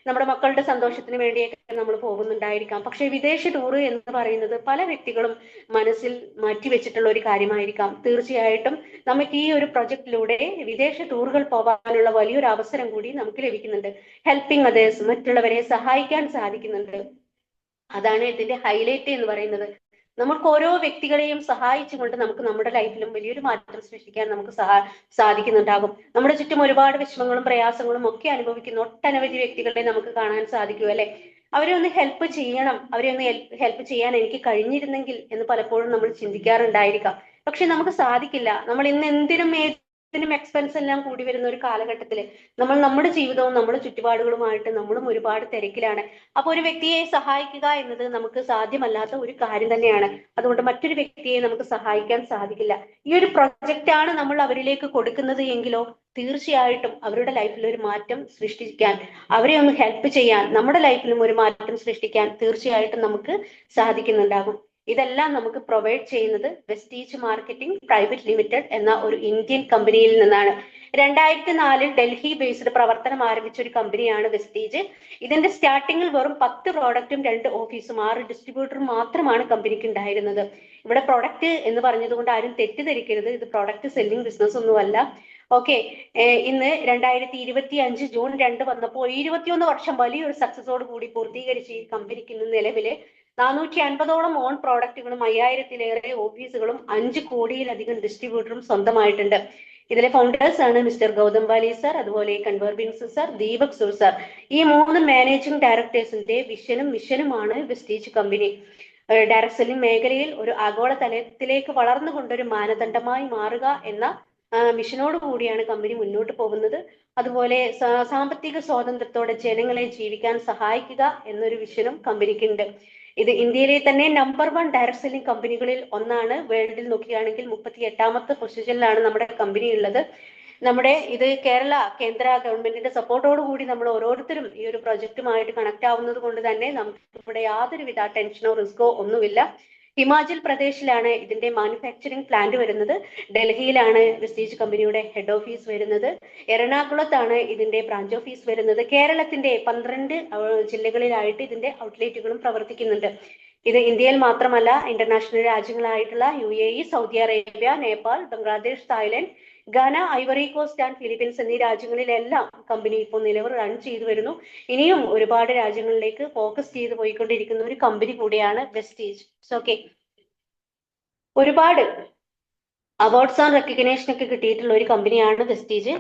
നമ്മുടെ മക്കളുടെ സന്തോഷത്തിന് വേണ്ടിയൊക്കെ നമ്മൾ പോകുന്നുണ്ടായിരിക്കാം. പക്ഷെ വിദേശ ടൂർ എന്ന് പറയുന്നത് പല വ്യക്തികളും മനസ്സിൽ മാറ്റിവെച്ചിട്ടുള്ള ഒരു കാര്യമായിരിക്കാം. തീർച്ചയായിട്ടും നമുക്ക് ഈ ഒരു പ്രൊജക്റ്റിലൂടെ വിദേശ ടൂറുകൾ പോകാനുള്ള വലിയൊരു അവസരം കൂടി നമുക്ക് ലഭിക്കുന്നുണ്ട്. ഹെൽപ്പിംഗ് അതേഴ്സ്, മറ്റുള്ളവരെ സഹായിക്കാൻ സാധിക്കുന്നുണ്ട്. അതാണ് ഇതിന്റെ ഹൈലൈറ്റ് എന്ന് പറയുന്നത്. നമുക്ക് ഓരോ വ്യക്തികളെയും സഹായിച്ചുകൊണ്ട് നമുക്ക് നമ്മുടെ ലൈഫിലും വലിയൊരു മാറ്റം സൃഷ്ടിക്കാൻ നമുക്ക് സാധിക്കുന്നുണ്ടാകും. നമ്മുടെ ചുറ്റും ഒരുപാട് വിഷമങ്ങളും പ്രയാസങ്ങളും ഒക്കെ അനുഭവിക്കുന്ന ഒട്ടനവധി വ്യക്തികളെ നമുക്ക് കാണാൻ സാധിക്കും അല്ലെ. അവരെ ഒന്ന് ഹെൽപ്പ് ചെയ്യണം, അവരെ ഒന്ന് ഹെൽപ്പ് ചെയ്യാൻ എനിക്ക് കഴിഞ്ഞിരുന്നെങ്കിൽ എന്ന് പലപ്പോഴും നമ്മൾ ചിന്തിക്കാറുണ്ടായിരിക്കാം. പക്ഷെ നമുക്ക് സാധിക്കില്ല. നമ്മൾ ഇന്ന് എന്തിനും എക്സ്പെൻസ് എല്ലാം കൂടി വരുന്ന ഒരു കാലഘട്ടത്തിൽ നമ്മൾ നമ്മുടെ ജീവിതവും നമ്മുടെ ചുറ്റുപാടുകളുമായിട്ട് നമ്മളും ഒരുപാട് തിരക്കിലാണ്. അപ്പൊ ഒരു വ്യക്തിയെ സഹായിക്കുക എന്നത് നമുക്ക് സാധ്യമല്ലാത്ത ഒരു കാര്യം തന്നെയാണ്. അതുകൊണ്ട് മറ്റൊരു വ്യക്തിയെ നമുക്ക് സഹായിക്കാൻ സാധിക്കില്ല. ഈ ഒരു പ്രൊജക്റ്റ് ആണ് നമ്മൾ അവരിലേക്ക് കൊടുക്കുന്നത് എങ്കിലോ തീർച്ചയായിട്ടും അവരുടെ ലൈഫിൽ ഒരു മാറ്റം സൃഷ്ടിക്കാൻ, അവരെ ഒന്ന് ഹെൽപ്പ് ചെയ്യാൻ, നമ്മുടെ ലൈഫിലും ഒരു മാറ്റം സൃഷ്ടിക്കാൻ തീർച്ചയായിട്ടും നമുക്ക് സാധിക്കുന്നുണ്ടാകും. ഇതെല്ലാം നമുക്ക് പ്രൊവൈഡ് ചെയ്യുന്നത് വെസ്റ്റീജ് മാർക്കറ്റിംഗ് പ്രൈവറ്റ് ലിമിറ്റഡ് എന്ന ഒരു ഇന്ത്യൻ കമ്പനിയിൽ നിന്നാണ്. 2004 ഡൽഹി ബേസ്ഡ് പ്രവർത്തനം ആരംഭിച്ച ഒരു കമ്പനിയാണ് വെസ്റ്റീജ്. ഇതിന്റെ സ്റ്റാർട്ടിങ്ങിൽ വെറും 10 പ്രോഡക്റ്റും 2 ഓഫീസും 6 ഡിസ്ട്രിബ്യൂട്ടറും മാത്രമാണ് കമ്പനിക്ക് ഉണ്ടായിരുന്നത്. ഇവിടെ പ്രൊഡക്റ്റ് എന്ന് പറഞ്ഞതുകൊണ്ട് ആരും തെറ്റിദ്ധരിക്കരുത്. ഇത് പ്രൊഡക്റ്റ് സെല്ലിംഗ് ബിസിനസ് ഒന്നുമല്ല. ഓക്കെ. ഇന്ന് 2025 ജൂൺ 2 വന്നപ്പോൾ 21 വർഷം വലിയൊരു സക്സസോട് കൂടി പൂർത്തീകരിച്ച് ഈ കമ്പനിക്ക് ഇന്ന് നിലവില് 450ഓളം ഓൺ പ്രോഡക്റ്റുകളും 5000-ലേറെ ഓഫീസുകളും 5 കോടിയിലധികം ഡിസ്ട്രിബ്യൂട്ടറും സ്വന്തമായിട്ടുണ്ട്. ഇതിലെ ഫൗണ്ടേഴ്സ് ആണ് മിസ്റ്റർ ഗൗതം വാലി സർ, അതുപോലെ കൺവർ ബിൻസ് സർ, ദീപക് സുർ സർ. ഈ 3 മാനേജിംഗ് ഡയറക്ടേഴ്സിന്റെ വിഷനും മിഷനുമാണ് വെസ്റ്റീജ് കമ്പനി. ഡയറക്ട് സെല്ലിംഗ് മേഖലയിൽ ഒരു ആഗോള തലത്തിലേക്ക് വളർന്നുകൊണ്ടൊരു മാനദണ്ഡമായി മാറുക എന്ന മിഷനോട് കൂടിയാണ് കമ്പനി മുന്നോട്ട് പോകുന്നത്. അതുപോലെ സാമ്പത്തിക സ്വാതന്ത്ര്യത്തോടെ ജനങ്ങളെ ജീവിക്കാൻ സഹായിക്കുക എന്നൊരു വിഷനും കമ്പനിക്കുണ്ട്. ഇത് ഇന്ത്യയിലെ തന്നെ നമ്പർ 1 ഡയറക്ട് സെല്ലിംഗ് കമ്പനികളിൽ ഒന്നാണ്. വേൾഡിൽ നോക്കുകയാണെങ്കിൽ 38ാമത്തെ പൊസിഷനിലാണ് നമ്മുടെ കമ്പനി ഉള്ളത്. നമ്മുടെ ഇത് കേന്ദ്ര ഗവൺമെന്റിന്റെ സപ്പോർട്ടോട് കൂടി നമ്മൾ ഓരോരുത്തരും ഈ ഒരു പ്രൊജക്റ്റുമായിട്ട് കണക്ട് ആവുന്നത് കൊണ്ട് തന്നെ നമുക്ക് ഇവിടെ യാതൊരുവിധ ടെൻഷനോ റിസ്കോ ഒന്നുമില്ല. ഹിമാചൽ പ്രദേശിലാണ് ഇതിന്റെ മാനുഫാക്ചറിംഗ് പ്ലാന്റ് വരുന്നത്. ഡൽഹിയിലാണ് വെസ്റ്റീജ് കമ്പനിയുടെ ഹെഡ് ഓഫീസ് വരുന്നത്. എറണാകുളത്താണ് ഇതിന്റെ ബ്രാഞ്ച് ഓഫീസ് വരുന്നത്. കേരളത്തിന്റെ 12 ജില്ലകളിലായിട്ട് ഇതിന്റെ ഔട്ട്ലെറ്റുകളും പ്രവർത്തിക്കുന്നുണ്ട്. ഇത് ഇന്ത്യയിൽ മാത്രമല്ല, ഇന്റർനാഷണൽ രാജ്യങ്ങളായിട്ടുള്ള UAE, Saudi Arabia, Nepal, Bangladesh, Thailand, Ghana, Ivory Coast and Philippines എന്നീ രാജ്യങ്ങളിലെല്ലാം കമ്പനി ഇപ്പോൾ നിലവിൽ റൺ ചെയ്തു വരുന്നു. ഇനിയും ഒരുപാട് രാജ്യങ്ങളിലേക്ക് ഫോക്കസ് ചെയ്ത് പോയിക്കൊണ്ടിരിക്കുന്ന ഒരു കമ്പനി കൂടിയാണ് വെസ്റ്റീജ്. ഓക്കെ. ഒരുപാട് അവാർഡ്സ് ആൻഡ് റെക്കഗ്നേഷൻ ഒക്കെ കിട്ടിയിട്ടുള്ള ഒരു കമ്പനിയാണ് വെസ്റ്റീജ്.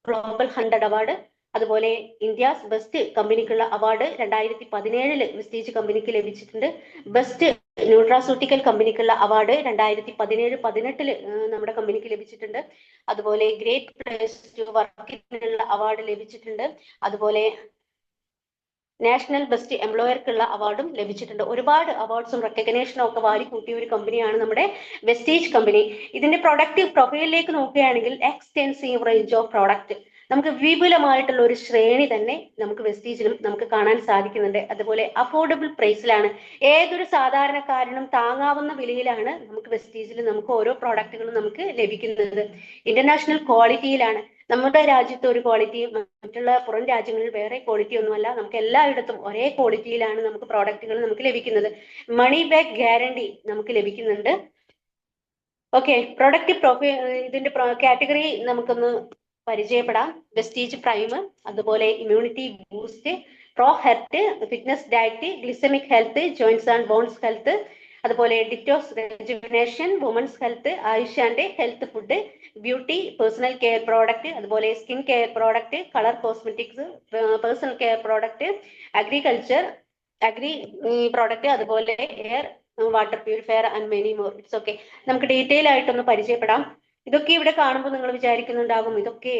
ഗ്ലോബൽ 100 അവാർഡ്, അതുപോലെ ഇന്ത്യാസ് ബെസ്റ്റ് കമ്പനിക്കുള്ള അവാർഡ് 2017 വെസ്റ്റീജ് കമ്പനിക്ക് ലഭിച്ചിട്ടുണ്ട്. ബെസ്റ്റ് ന്യൂട്രാസ്യൂട്ടിക്കൽ കമ്പനിക്കുള്ള അവാർഡ് 2017-18 നമ്മുടെ കമ്പനിക്ക് ലഭിച്ചിട്ടുണ്ട്. അതുപോലെ ഗ്രേറ്റ് പ്ലേസ് ടു വർക്കിനുള്ള അവാർഡ് ലഭിച്ചിട്ടുണ്ട്. അതുപോലെ നാഷണൽ ബെസ്റ്റ് എംപ്ലോയർക്കുള്ള അവാർഡും ലഭിച്ചിട്ടുണ്ട്. ഒരുപാട് അവാർഡ്സും റെക്കഗ്നേഷനും ഒക്കെ വാരിക്കൂട്ടിയ ഒരു കമ്പനിയാണ് നമ്മുടെ വെസ്റ്റീജ് കമ്പനി. ഇതിന്റെ പ്രൊഡക്റ്റ് പ്രൊഫൈലിലേക്ക് നോക്കുകയാണെങ്കിൽ എക്സ്റ്റെൻസീവ് റേഞ്ച് ഓഫ് പ്രോഡക്റ്റ്, നമുക്ക് വിപുലമായിട്ടുള്ള ഒരു ശ്രേണി തന്നെ നമുക്ക് വെസ്റ്റീജിലും നമുക്ക് കാണാൻ സാധിക്കുന്നുണ്ട്. അതുപോലെ അഫോർഡബിൾ പ്രൈസിലാണ്, ഏതൊരു സാധാരണക്കാരനും താങ്ങാവുന്ന വിലയിലാണ് നമുക്ക് വെസ്റ്റീജിൽ നമുക്ക് ഓരോ പ്രോഡക്റ്റുകളും നമുക്ക് ലഭിക്കുന്നത്. ഇന്റർനാഷണൽ ക്വാളിറ്റിയിലാണ്. നമ്മുടെ രാജ്യത്ത് ഒരു ക്വാളിറ്റി, മറ്റുള്ള പുറം രാജ്യങ്ങളിൽ വേറെ ക്വാളിറ്റി ഒന്നുമല്ല. നമുക്ക് എല്ലായിടത്തും ഒരേ ക്വാളിറ്റിയിലാണ് നമുക്ക് പ്രോഡക്റ്റുകൾ നമുക്ക് ലഭിക്കുന്നത്. മണി ബാക്ക് ഗ്യാരണ്ടി നമുക്ക് ലഭിക്കുന്നുണ്ട്. ഓക്കെ. പ്രൊഡക്റ്റ് പ്രൊഫൈൽ, ഇതിന്റെ കാറ്റഗറി നമുക്കൊന്ന് പരിചയപ്പെടാം. വെസ്റ്റീജ് പ്രൈം, അതുപോലെ immunity boost, pro health, fitness diet, glycemic health, joints and bones health, അതുപോലെ detox rejuvenation, women's health, Ayush and health food, beauty, personal care product, അതുപോലെ skin care product, colour cosmetics, personal care product, agriculture agri product, അതുപോലെ air water purifier and many more. It's okay. നമുക്ക് detail ആയിട്ടൊന്ന് പരിചയപ്പെടാം. ഇതൊക്കെ ഇവിടെ കാണുമ്പോൾ നിങ്ങൾ വിചാരിക്കുന്നുണ്ടാകും ഇതൊക്കെ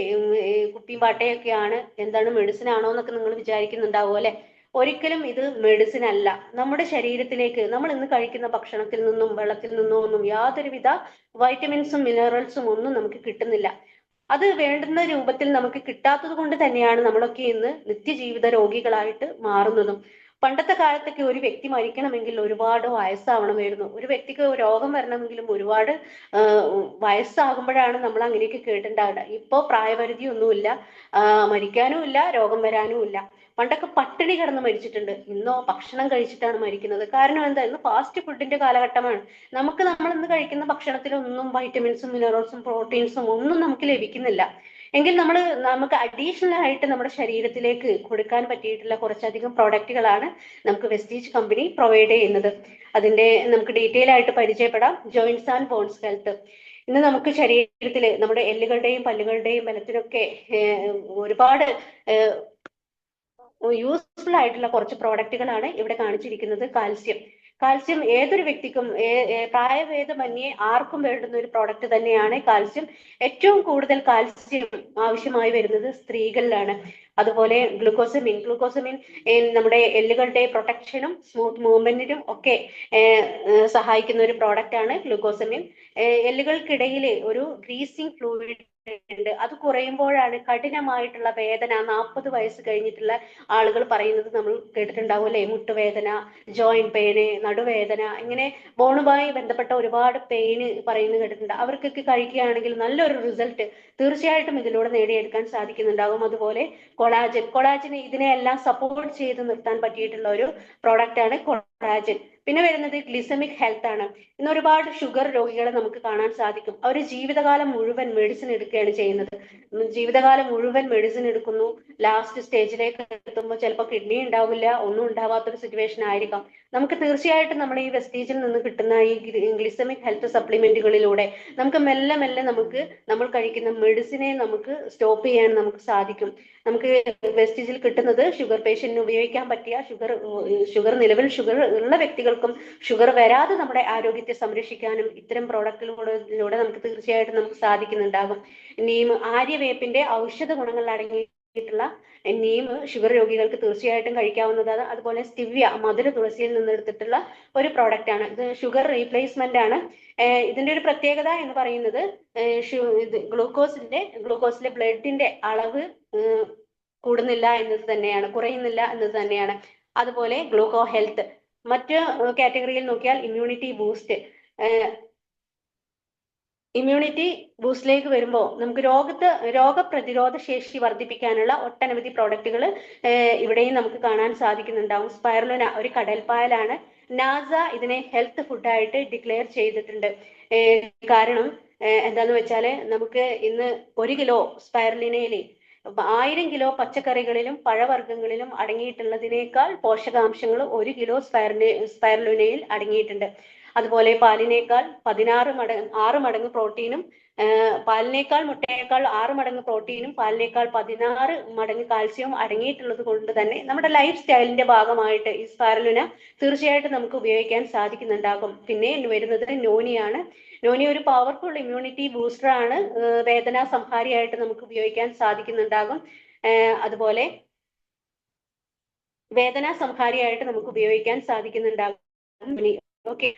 കുപ്പിയും പാട്ടയൊക്കെയാണ്, എന്താണ് മെഡിസിൻ ആണോ എന്നൊക്കെ നിങ്ങൾ വിചാരിക്കുന്നുണ്ടാവും അല്ലെ. ഒരിക്കലും ഇത് മെഡിസിൻ അല്ല. നമ്മുടെ ശരീരത്തിലേക്ക് നമ്മൾ ഇന്ന് കഴിക്കുന്ന ഭക്ഷണത്തിൽ നിന്നും വെള്ളത്തിൽ നിന്നും ഒന്നും യാതൊരുവിധ വൈറ്റമിൻസും മിനറൽസും ഒന്നും നമുക്ക് കിട്ടുന്നില്ല. അത് വേണ്ടുന്ന രൂപത്തിൽ നമുക്ക് കിട്ടാത്തത് കൊണ്ട് തന്നെയാണ് നമ്മളൊക്കെ ഇന്ന് നിത്യജീവിത രോഗികളായിട്ട് മാറുന്നതും. പണ്ടത്തെ കാലത്തൊക്കെ ഒരു വ്യക്തി മരിക്കണമെങ്കിൽ ഒരുപാട് വയസ്സാവണമായിരുന്നു. ഒരു വ്യക്തിക്ക് രോഗം വരണമെങ്കിലും ഒരുപാട് വയസ്സാകുമ്പോഴാണ് നമ്മൾ അങ്ങനെയൊക്കെ കേട്ടിട്ടുണ്ടാവുക. ഇപ്പോ പ്രായപരിധി ഒന്നുമില്ല, മരിക്കാനും ഇല്ല, രോഗം വരാനും ഇല്ല. പണ്ടൊക്കെ പട്ടിണി കിടന്ന് മരിച്ചിട്ടുണ്ട്. ഇന്നോ ഭക്ഷണം കഴിച്ചിട്ടാണ് മരിക്കുന്നത്. കാരണം എന്താ? ഇന്ന് ഫാസ്റ്റ് ഫുഡിന്റെ കാലഘട്ടമാണ്. നമ്മൾ ഇന്ന് കഴിക്കുന്ന ഭക്ഷണത്തിലൊന്നും വൈറ്റമിൻസും മിനറൽസും പ്രോട്ടീൻസും ഒന്നും നമുക്ക് ലഭിക്കുന്നില്ല. എങ്കിൽ നമുക്ക് അഡീഷണൽ ആയിട്ട് നമ്മുടെ ശരീരത്തിലേക്ക് കൊടുക്കാൻ പറ്റിയിട്ടുള്ള കുറച്ചധികം പ്രോഡക്റ്റുകളാണ് നമുക്ക് വെസ്റ്റീജ് കമ്പനി പ്രൊവൈഡ് ചെയ്യുന്നത്. അതിന്റെ നമുക്ക് ഡീറ്റെയിൽ ആയിട്ട് പരിചയപ്പെടാം. Joints and bones health. ഇന്ന് നമുക്ക് ശരീരത്തില് നമ്മുടെ എല്ലുകളുടെയും പല്ലുകളുടെയും ബലത്തിനൊക്കെ ഒരുപാട് യൂസ്ഫുൾ ആയിട്ടുള്ള കുറച്ച് പ്രോഡക്റ്റുകളാണ് ഇവിടെ കാണിച്ചിരിക്കുന്നത്. കാൽസ്യം ഏതൊരു വ്യക്തിക്കും പ്രായഭേദമന്യേ ആർക്കും വേണ്ടുന്ന ഒരു പ്രോഡക്റ്റ് തന്നെയാണ് കാൽസ്യം. ഏറ്റവും കൂടുതൽ കാൽസ്യം ആവശ്യമായി വരുന്നത് സ്ത്രീകളിലാണ്. അതുപോലെ ഗ്ലൂക്കോസമിൻ നമ്മുടെ എല്ലുകളുടെ പ്രൊട്ടക്ഷനും സ്മൂത്ത് മൂവ്മെന്റിനും ഒക്കെ സഹായിക്കുന്ന ഒരു പ്രോഡക്റ്റ് ആണ് ഗ്ലൂക്കോസമിൻ. എല്ലുകൾക്കിടയിൽ ഒരു ഗ്രീസിംഗ് ഫ്ലൂയിഡ് ഉണ്ട്. അത് കുറയുമ്പോഴാണ് കഠിനമായിട്ടുള്ള വേദന 40 വയസ്സ് കഴിഞ്ഞിട്ടുള്ള ആളുകൾ പറയുന്നത് നമ്മൾ കേട്ടിട്ടുണ്ടാവും അല്ലെ. മുട്ടുവേദന, ജോയിന്റ് പെയിന്, നടുവേദന, ഇങ്ങനെ ബോണുമായി ബന്ധപ്പെട്ട ഒരുപാട് പെയിന് പറയുന്നത് കേട്ടിട്ടുണ്ട്. അവർക്കൊക്കെ കഴിക്കുകയാണെങ്കിൽ നല്ലൊരു റിസൾട്ട് തീർച്ചയായിട്ടും ഇതിലൂടെ നേടിയെടുക്കാൻ സാധിക്കുന്നുണ്ടാകും. അതുപോലെ കൊളാജൻ ഇതിനെയെല്ലാം സപ്പോർട്ട് ചെയ്ത് നിർത്താൻ പറ്റിയിട്ടുള്ള ഒരു പ്രോഡക്റ്റ് ആണ് കൊളാജൻ. പിന്നെ വരുന്നത് ഗ്ലിസമിക് ഹെൽത്ത് ആണ്. ഇന്ന് ഒരുപാട് ഷുഗർ രോഗികളെ നമുക്ക് കാണാൻ സാധിക്കും. അവർ ജീവിതകാലം മുഴുവൻ മെഡിസിൻ എടുക്കുകയാണ് ചെയ്യുന്നത്. ജീവിതകാലം മുഴുവൻ മെഡിസിൻ എടുക്കുന്നു. ലാസ്റ്റ് സ്റ്റേജിലേക്ക് എത്തുമ്പോൾ ചിലപ്പോൾ കിഡ്നി ഉണ്ടാവില്ല, ഒന്നും ഉണ്ടാവാത്തൊരു സിറ്റുവേഷൻ ആയിരിക്കാം. നമുക്ക് തീർച്ചയായിട്ടും നമ്മൾ ഈ വെസ്റ്റീജിൽ നിന്ന് കിട്ടുന്ന ഈ ഗ്ലിസമിക് ഹെൽത്ത് സപ്ലിമെന്റുകളിലൂടെ നമുക്ക് മെല്ലെ മെല്ലെ നമുക്ക് നമ്മൾ കഴിക്കുന്ന മെഡിസിനെ നമുക്ക് സ്റ്റോപ്പ് ചെയ്യാൻ നമുക്ക് സാധിക്കും. നമുക്ക് വെസ്റ്റീജിൽ കിട്ടുന്നത് ഷുഗർ പേഷ്യന്റിന് ഉപയോഗിക്കാൻ പറ്റിയ ഷുഗർ നിലവിൽ ഷുഗർ ഉള്ള വ്യക്തികൾക്കും ഷുഗർ വരാതെ നമ്മുടെ ആരോഗ്യത്തെ സംരക്ഷിക്കാനും ഇത്തരം പ്രോഡക്റ്റുകളിലൂടെ നമുക്ക് തീർച്ചയായിട്ടും നമുക്ക് സാധിക്കുന്നുണ്ടാകും. നീം ആര്യവേപ്പിന്റെ ഔഷധ ഗുണങ്ങൾ അടങ്ങിയിട്ടുള്ള നീം ഷുഗർ രോഗികൾക്ക് തീർച്ചയായിട്ടും കഴിക്കാവുന്നതാണ്. അതുപോലെ സ്റ്റിവ്യ മധുര തുളസിയിൽ നിന്ന് എടുത്തിട്ടുള്ള ഒരു പ്രോഡക്റ്റ് ആണ്. ഇത് ഷുഗർ റീപ്ലേസ്മെന്റ് ആണ്. ഇതിന്റെ ഒരു പ്രത്യേകത എന്ന് പറയുന്നത് ഗ്ലൂക്കോസിലെ ബ്ലഡിന്റെ അളവ് കൂടുന്നില്ല എന്നത് തന്നെയാണ്, കുറയുന്നില്ല എന്നത് തന്നെയാണ്. അതുപോലെ ഗ്ലൂക്കോ ഹെൽത്ത്. മറ്റ് കാറ്റഗറിയിൽ നോക്കിയാൽ ഇമ്മ്യൂണിറ്റി ബൂസ്റ്റിലേക്ക് വരുമ്പോൾ നമുക്ക് രോഗപ്രതിരോധ ശേഷി വർദ്ധിപ്പിക്കാനുള്ള ഒട്ടനവധി പ്രോഡക്റ്റുകൾ ഇവിടെയും നമുക്ക് കാണാൻ സാധിക്കുന്നുണ്ടാവും. സ്പൈറുലിന ഒരു കടൽപ്പായലാണ്. നാസ ഇതിനെ ഹെൽത്ത് ഫുഡായിട്ട് ഡിക്ലെയർ ചെയ്തിട്ടുണ്ട്. കാരണം എന്താന്ന് വെച്ചാല് നമുക്ക് ഇന്ന് 1 കിലോ സ്പൈറുലിനയില് 1000 കിലോ പച്ചക്കറികളിലും പഴവർഗ്ഗങ്ങളിലും അടങ്ങിയിട്ടുള്ളതിനേക്കാൾ പോഷകാംശങ്ങൾ 1 കിലോ സ്പൈറുലിനയിൽ അടങ്ങിയിട്ടുണ്ട്. അതുപോലെ പാലിനേക്കാൾ 6 മടങ്ങ് പ്രോട്ടീനും പാലിനേക്കാൾ മുട്ടയേക്കാൾ 6 മടങ്ങ് പ്രോട്ടീനും പാലിനേക്കാൾ 16 മടങ്ങ് കാൽസ്യവും അടങ്ങിയിട്ടുള്ളത് കൊണ്ട് തന്നെ നമ്മുടെ ലൈഫ് സ്റ്റൈലിന്റെ ഭാഗമായിട്ട് ഈ സ്പൈറുലിന തീർച്ചയായിട്ടും നമുക്ക് ഉപയോഗിക്കാൻ സാധിക്കുന്നുണ്ടാകും. പിന്നെ വരുന്നത് നോനിയാണ്. നോനി ഒരു പവർഫുൾ ഇമ്മ്യൂണിറ്റി ബൂസ്റ്റർ ആണ്. വേദന സംഹാരിയായിട്ട് നമുക്ക് ഉപയോഗിക്കാൻ സാധിക്കുന്നുണ്ടാകും. അതുപോലെ ഓക്കെ.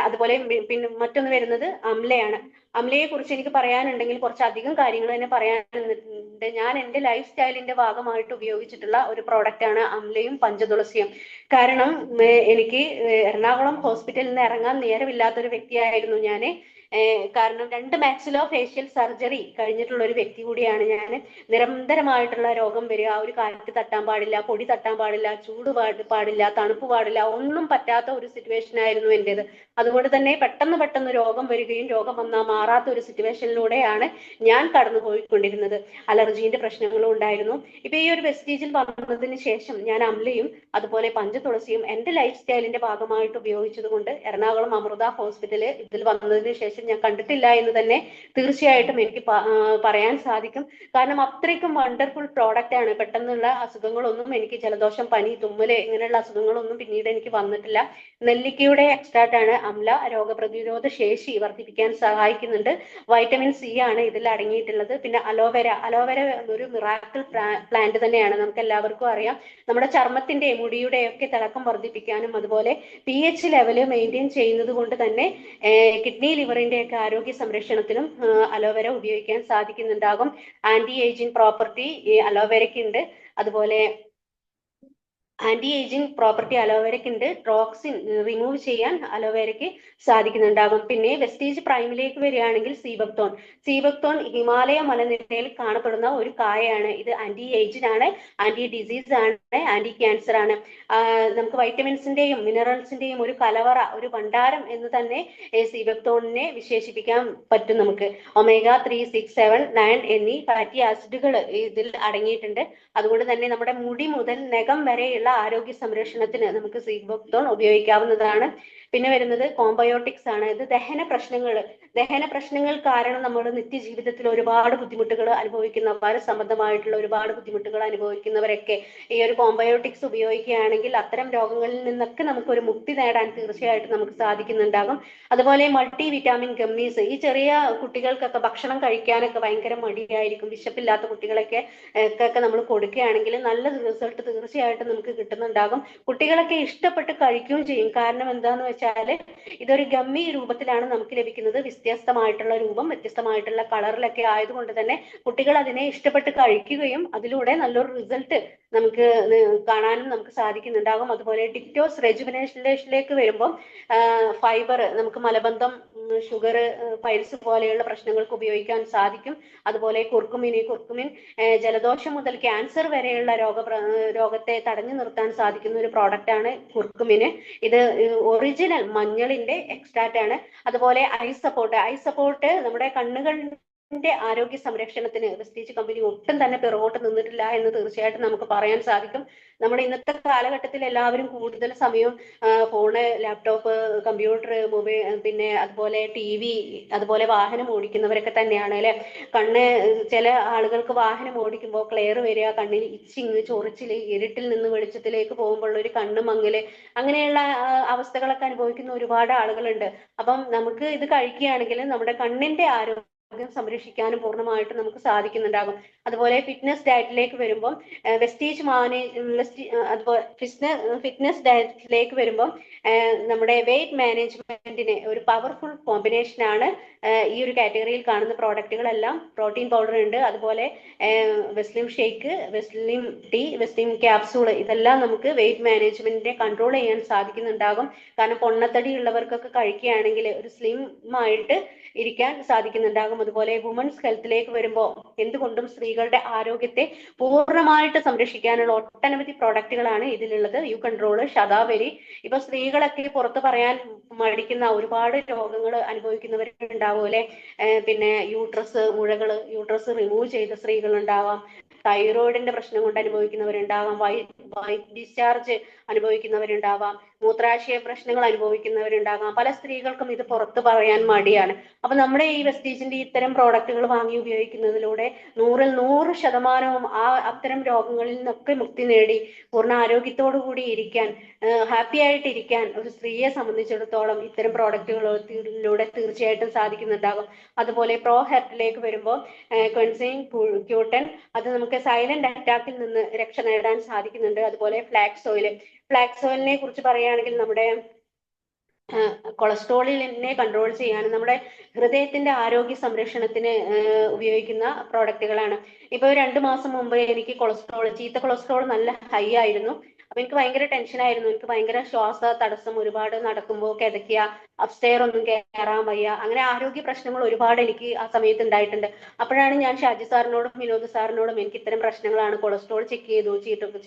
അതുപോലെ പിന്നെ മറ്റൊന്ന് വരുന്നത് അംലയാണ്. അംലയെ കുറിച്ച് എനിക്ക് പറയാനുണ്ടെങ്കിൽ കുറച്ചധികം കാര്യങ്ങൾ തന്നെ പറയാനുണ്ട്. ഞാൻ എൻ്റെ ലൈഫ് സ്റ്റൈലിന്റെ ഭാഗമായിട്ട് ഉപയോഗിച്ചിട്ടുള്ള ഒരു പ്രോഡക്റ്റ് ആണ് അംലയും പഞ്ചതുളസിയും. കാരണം എനിക്ക് എറണാകുളം ഹോസ്പിറ്റലിൽ നിന്ന് ഇറങ്ങാൻ നേരമില്ലാത്തൊരു വ്യക്തിയായിരുന്നു ഞാൻ. കാരണം 2 മാക്സിലോ ഫേഷ്യൽ സർജറി കഴിഞ്ഞിട്ടുള്ള ഒരു വ്യക്തി കൂടിയാണ് ഞാൻ. നിരന്തരമായിട്ടുള്ള രോഗം വരിക, ഒരു കാറ്റ് തട്ടാൻ പാടില്ല, പൊടി തട്ടാൻ പാടില്ല, ചൂട് പാടില്ല, തണുപ്പ് പാടില്ല, ഒന്നും പറ്റാത്ത ഒരു സിറ്റുവേഷൻ ആയിരുന്നു എൻ്റെത്. അതുകൊണ്ട് തന്നെ പെട്ടെന്ന് രോഗം വരികയും രോഗം വന്നാൽ മാറാത്ത ഒരു സിറ്റുവേഷനിലൂടെയാണ് ഞാൻ കടന്നു പോയിക്കൊണ്ടിരുന്നത്. അലർജീന്റെ പ്രശ്നങ്ങളും ഉണ്ടായിരുന്നു. ഇപ്പൊ ഈ ഒരു വെസ്റ്റീജിൽ വന്നതിന് ശേഷം ഞാൻ അംലയും അതുപോലെ പഞ്ചതുളസിയും എൻ്റെ ലൈഫ് സ്റ്റൈലിന്റെ ഭാഗമായിട്ട് ഉപയോഗിച്ചത് കൊണ്ട് എറണാകുളം അമൃത ഹോസ്പിറ്റല് ഇതിൽ വന്നതിന് ശേഷം ഞാൻ കണ്ടിട്ടില്ല എന്ന് തന്നെ തീർച്ചയായിട്ടും എനിക്ക് പറയാൻ സാധിക്കും. കാരണം അത്രയ്ക്കും വണ്ടർഫുൾ പ്രോഡക്റ്റ് ആണ്. പെട്ടെന്നുള്ള അസുഖങ്ങളൊന്നും എനിക്ക് ജലദോഷം, പനി, തുമ്മല് ഇങ്ങനെയുള്ള അസുഖങ്ങളൊന്നും പിന്നീട് എനിക്ക് വന്നിട്ടില്ല. നെല്ലിക്കയുടെ എക്സ്ട്രാക്റ്റ് ആണ് അംല. രോഗപ്രതിരോധ ശേഷി വർദ്ധിപ്പിക്കാൻ സഹായിക്കുന്നുണ്ട്. വൈറ്റമിൻ സി ആണ് ഇതിൽ അടങ്ങിയിട്ടുള്ളത്. പിന്നെ അലോവേര ഒരു മിറാക്കിൾ പ്ലാന്റ് തന്നെയാണ്. നമുക്ക് എല്ലാവർക്കും അറിയാം. നമ്മുടെ ചർമ്മത്തിന്റെ മുടിയുടെ ഒക്കെ തിളക്കം വർദ്ധിപ്പിക്കാനും അതുപോലെ pH ലെവല് മെയിൻറ്റെയിൻ ചെയ്യുന്നത് കൊണ്ട് തന്നെ കിഡ്നി ലിവറിന്റെ ഒക്കെ ആരോഗ്യ സംരക്ഷണത്തിനും അലോവേര ഉപയോഗിക്കാൻ സാധിക്കുന്നുണ്ടാകും. ആന്റി ഏജിങ് പ്രോപ്പർട്ടി അലോവേരയ്ക്ക് ഉണ്ട്. അതുപോലെ ആന്റി ഏജിങ് പ്രോപ്പർട്ടി അലോവേരയ്ക്ക് ഉണ്ട്. ടോക്സിൻ റിമൂവ് ചെയ്യാൻ അലോവേരയ്ക്ക് സാധിക്കുന്നുണ്ടാകും. പിന്നെ വെസ്റ്റീജ് പ്രൈമിലേക്ക് വരികയാണെങ്കിൽ സീബക്തോൺ ഹിമാലയ മലനിരയിൽ കാണപ്പെടുന്ന ഒരു കായയാണ്. ഇത് ആന്റി ഏജിന് ആണ്, ആന്റി ഡിസീസ് ആണ്, ആന്റി ക്യാൻസർ ആണ്. നമുക്ക് വൈറ്റമിൻസിന്റെയും മിനറൽസിന്റെയും ഒരു കലവറ, ഒരു ഭണ്ഡാരം എന്ന് തന്നെ സീബക്തോണിനെ വിശേഷിപ്പിക്കാൻ പറ്റും നമുക്ക്. ഒമേഗ 3, 6, 7, 9 എന്നീ ഫാറ്റി ആസിഡുകൾ ഇതിൽ അടങ്ങിയിട്ടുണ്ട്. അതുകൊണ്ട് തന്നെ നമ്മുടെ മുടി മുതൽ നഖം വരെയുള്ള ആരോഗ്യ സംരക്ഷണത്തിന് നമുക്ക് സീബക്തോൺ ഉപയോഗിക്കാവുന്നതാണ്. പിന്നെ വരുന്നത് കോംബയോട്ടിക്സ് ആണ്. ഇത് ദഹന പ്രശ്നങ്ങൾ കാരണം നമ്മുടെ നിത്യജീവിതത്തിൽ ഒരുപാട് ബുദ്ധിമുട്ടുകൾ അനുഭവിക്കുന്നവർ, സംബന്ധമായിട്ടുള്ള ഒരുപാട് ബുദ്ധിമുട്ടുകൾ അനുഭവിക്കുന്നവരൊക്കെ ഈ ഒരു കോംബയോട്ടിക്സ് ഉപയോഗിക്കുകയാണെങ്കിൽ അത്തരം രോഗങ്ങളിൽ നിന്നൊക്കെ നമുക്ക് ഒരു മുക്തി നേടാൻ തീർച്ചയായിട്ടും നമുക്ക് സാധിക്കുന്നുണ്ടാകും. അതുപോലെ മൾട്ടി വിറ്റാമിൻ ഗമ്മീസ്, ഈ ചെറിയ കുട്ടികൾക്കൊക്കെ ഭക്ഷണം കഴിക്കാനൊക്കെ ഭയങ്കര മടിയായിരിക്കും. വിശപ്പില്ലാത്ത കുട്ടികളൊക്കെ നമ്മൾ കൊടുക്കുകയാണെങ്കിൽ നല്ല റിസൾട്ട് തീർച്ചയായിട്ടും നമുക്ക് കിട്ടുന്നുണ്ടാകും. കുട്ടികളൊക്കെ ഇഷ്ടപ്പെട്ട് കഴിക്കുകയും ചെയ്യും. കാരണം എന്താന്ന് വെച്ചാൽ ഇതൊരു ഗമ്മി രൂപത്തിലാണ് നമുക്ക് ലഭിക്കുന്നത്. വ്യത്യസ്തമായിട്ടുള്ള രൂപം, വ്യത്യസ്തമായിട്ടുള്ള കളറിലൊക്കെ ആയതുകൊണ്ട് തന്നെ കുട്ടികൾ അതിനെ ഇഷ്ടപ്പെട്ട് കഴിക്കുകയും അതിലൂടെ നല്ലൊരു റിസൾട്ട് നമുക്ക് കാണാനും നമുക്ക് സാധിക്കുന്നുണ്ടാകും. അതുപോലെ ഡിക്റ്റോസ് റെജുവിനേഷനിലേക്ക് വരുമ്പോൾ ഫൈബർ നമുക്ക് മലബന്ധം, ഷുഗർ, പൈൽസ് പോലെയുള്ള പ്രശ്നങ്ങൾക്ക് ഉപയോഗിക്കാൻ സാധിക്കും. അതുപോലെ കുർക്കുമിൻ ജലദോഷം മുതൽ ക്യാൻസർ വരെയുള്ള രോഗത്തെ തടഞ്ഞു നിർത്താൻ സാധിക്കുന്ന ഒരു പ്രോഡക്റ്റ് ആണ് കുർക്കുമിന്. ഇത് ഒറിജിനൽ മഞ്ഞളിന്റെ എക്സ്ട്രാക്റ്റ് ആണ്. അതുപോലെ ഐ സപ്പോർട്ട് നമ്മുടെ കണ്ണുകളുടെ ആരോഗ്യ സംരക്ഷണത്തിന് വെസ്റ്റീജ് കമ്പനി ഒട്ടും തന്നെ പിറകോട്ട് നിന്നിട്ടില്ല എന്ന് തീർച്ചയായിട്ടും നമുക്ക് പറയാൻ സാധിക്കും. നമ്മുടെ ഇന്നത്തെ കാലഘട്ടത്തിൽ എല്ലാവരും കൂടുതൽ സമയവും ഫോണ്, ലാപ്ടോപ്പ്, കമ്പ്യൂട്ടർ, മൊബൈൽ, പിന്നെ അതുപോലെ TV, അതുപോലെ വാഹനം ഓടിക്കുന്നവരൊക്കെ തന്നെയാണ് അല്ലെ. ചില ആളുകൾക്ക് വാഹനം ഓടിക്കുമ്പോൾ ക്ലെയർ വരിക, കണ്ണിൽ ഇച്ചിങ്, ചൊറിച്ചില്, ഇരുട്ടിൽ നിന്ന് വെളിച്ചത്തിലേക്ക് പോകുമ്പോൾ ഒരു കണ്ണ് മങ്ങല്, അങ്ങനെയുള്ള അവസ്ഥകളൊക്കെ അനുഭവിക്കുന്ന ഒരുപാട് ആളുകളുണ്ട്. അപ്പം നമുക്ക് ഇത് കഴിക്കുകയാണെങ്കിൽ നമ്മുടെ കണ്ണിന്റെ ആരോഗ്യം സംരക്ഷിക്കാനും പൂർണ്ണമായിട്ട് നമുക്ക് സാധിക്കുന്നുണ്ടാകും. അതുപോലെ ഫിറ്റ്നസ് ഡയറ്റിലേക്ക് വരുമ്പോൾ അതുപോലെ ഫിറ്റ്നസ് ഡയറ്റിലേക്ക് വരുമ്പോൾ നമ്മുടെ വെയിറ്റ് മാനേജ്മെന്റിന് ഒരു പവർഫുൾ കോമ്പിനേഷൻ ആണ് ഈ ഒരു കാറ്റഗറിയിൽ കാണുന്ന പ്രോഡക്റ്റുകളെല്ലാം. പ്രോട്ടീൻ പൗഡർ ഉണ്ട്, അതുപോലെ Veslim shake, Veslim tea, Veslim capsule, ഇതെല്ലാം നമുക്ക് വെയിറ്റ് മാനേജ്മെന്റിനെ കൺട്രോൾ ചെയ്യാൻ സാധിക്കുന്നുണ്ടാകും. കാരണം പൊണ്ണത്തടി ഉള്ളവർക്കൊക്കെ കഴിക്കുകയാണെങ്കിൽ ഒരു സ്ലിം ആയിട്ട് ഇരിക്കാൻ സാധിക്കുന്നുണ്ടാകും. അതുപോലെ വുമൻസ് ഹെൽത്തിലേക്ക് വരുമ്പോൾ എന്തുകൊണ്ടും സ്ത്രീകളുടെ ആരോഗ്യത്തെ പൂർണ്ണമായിട്ട് സംരക്ഷിക്കാനുള്ള ഒട്ടനവധി പ്രോഡക്റ്റുകളാണ് ഇതിലുള്ളത്. You control, shatavari. ഇപ്പൊ സ്ത്രീകളൊക്കെ പുറത്ത് പറയാൻ മടിക്കുന്ന ഒരുപാട് രോഗങ്ങൾ അനുഭവിക്കുന്നവരുണ്ടാവും അല്ലെ. പിന്നെ യൂട്രസ് റിമൂവ് ചെയ്ത സ്ത്രീകൾ ഉണ്ടാവാം, തൈറോയിഡിന്റെ പ്രശ്നം കൊണ്ട് അനുഭവിക്കുന്നവരുണ്ടാവാം, വൈറ്റ് ഡിസ്ചാർജ് അനുഭവിക്കുന്നവരുണ്ടാവാം, മൂത്രാശയ പ്രശ്നങ്ങൾ അനുഭവിക്കുന്നവരുണ്ടാകാം. പല സ്ത്രീകൾക്കും ഇത് പുറത്ത് പറയാൻ മടിയാണ്. അപ്പൊ നമ്മുടെ ഈ വെസ്റ്റീജിന്റെ ഇത്തരം പ്രോഡക്റ്റുകൾ വാങ്ങി ഉപയോഗിക്കുന്നതിലൂടെ 100% അത്തരം രോഗങ്ങളിൽ നിന്നൊക്കെ മുക്തി നേടി പൂർണ്ണ ആരോഗ്യത്തോടു കൂടി ഇരിക്കാൻ, ഹാപ്പി ആയിട്ട് ഇരിക്കാൻ ഒരു സ്ത്രീയെ സംബന്ധിച്ചിടത്തോളം ഇത്തരം പ്രോഡക്റ്റുകളിലൂടെ തീർച്ചയായിട്ടും സാധിക്കുന്നുണ്ടാകും. അതുപോലെ പ്രോ ഹെർട്ടിലേക്ക് വരുമ്പോൾ ക്വൻസൈൻ ക്യൂട്ടൻ, അത് നമുക്ക് സൈലന്റ് അറ്റാക്കിൽ നിന്ന് രക്ഷ നേടാൻ സാധിക്കുന്നുണ്ട്. അതുപോലെ ഫ്ലാക്സ് ഓയിലിനെ കുറിച്ച് പറയുകയാണെങ്കിൽ നമ്മുടെ കൊളസ്ട്രോളിനെ കൺട്രോൾ ചെയ്യാനും നമ്മുടെ ഹൃദയത്തിന്റെ ആരോഗ്യ സംരക്ഷണത്തിന് ഉപയോഗിക്കുന്ന പ്രോഡക്റ്റുകളാണ്. ഇപ്പൊ 2 മാസം മുമ്പ് എനിക്ക് ചീത്ത കൊളസ്ട്രോൾ നല്ല ഹൈ ആയിരുന്നു. അപ്പൊ എനിക്ക് ഭയങ്കര ടെൻഷനായിരുന്നു. എനിക്ക് ഭയങ്കര ശ്വാസ തടസ്സം, ഒരുപാട് നടക്കുമ്പോൾ കിതയ്ക്കുക, അപ്സ്റ്റെയർ ഒന്നും കയറാൻ വയ്യ, അങ്ങനെ ആരോഗ്യ പ്രശ്നങ്ങൾ ഒരുപാട് എനിക്ക് ആ സമയത്ത് ഉണ്ടായിട്ടുണ്ട്. അപ്പോഴാണ് ഞാൻ ഷാജി സാറിനോടും വിനോദ് സാറിനോടും എനിക്ക് ഇത്തരം പ്രശ്നങ്ങളാണ്, കൊളസ്ട്രോൾ ചെക്ക് ചെയ്തു,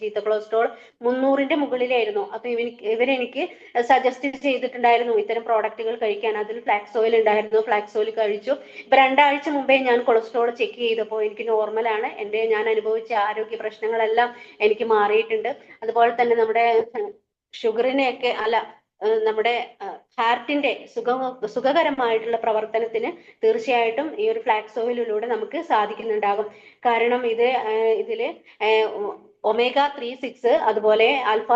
ചീത്ത കൊളസ്ട്രോൾ 300ന്റെ മുകളിലായിരുന്നു. അപ്പൊ ഇവരെനിക്ക് സജസ്റ്റ് ചെയ്തിട്ടുണ്ടായിരുന്നു ഇത്തരം പ്രോഡക്റ്റുകൾ കഴിക്കാൻ. അതിൽ ഫ്ലാക്സ് ഓയിൽ ഉണ്ടായിരുന്നു, ഫ്ലാക്സ് ഓയിൽ കഴിച്ചു. ഇപ്പൊ 2 ആഴ്ച മുമ്പേ ഞാൻ കൊളസ്ട്രോൾ ചെക്ക് ചെയ്തപ്പോൾ എനിക്ക് നോർമലാണ്. ഞാൻ അനുഭവിച്ച ആരോഗ്യ പ്രശ്നങ്ങളെല്ലാം എനിക്ക് മാറിയിട്ടുണ്ട്. അതുപോലെ തന്നെ നമ്മുടെ ഷുഗറിനെയൊക്കെ നമ്മുടെ ഹാർട്ടിന്റെ സുഖകരമായിട്ടുള്ള പ്രവർത്തനത്തിന് തീർച്ചയായിട്ടും ഈ ഒരു ഫ്ലാക്സ് ഓയിലിലൂടെ നമുക്ക് സാധിക്കുന്നുണ്ടാകും. കാരണം ഇതില് omega-3, 6, അതുപോലെ ആൽഫ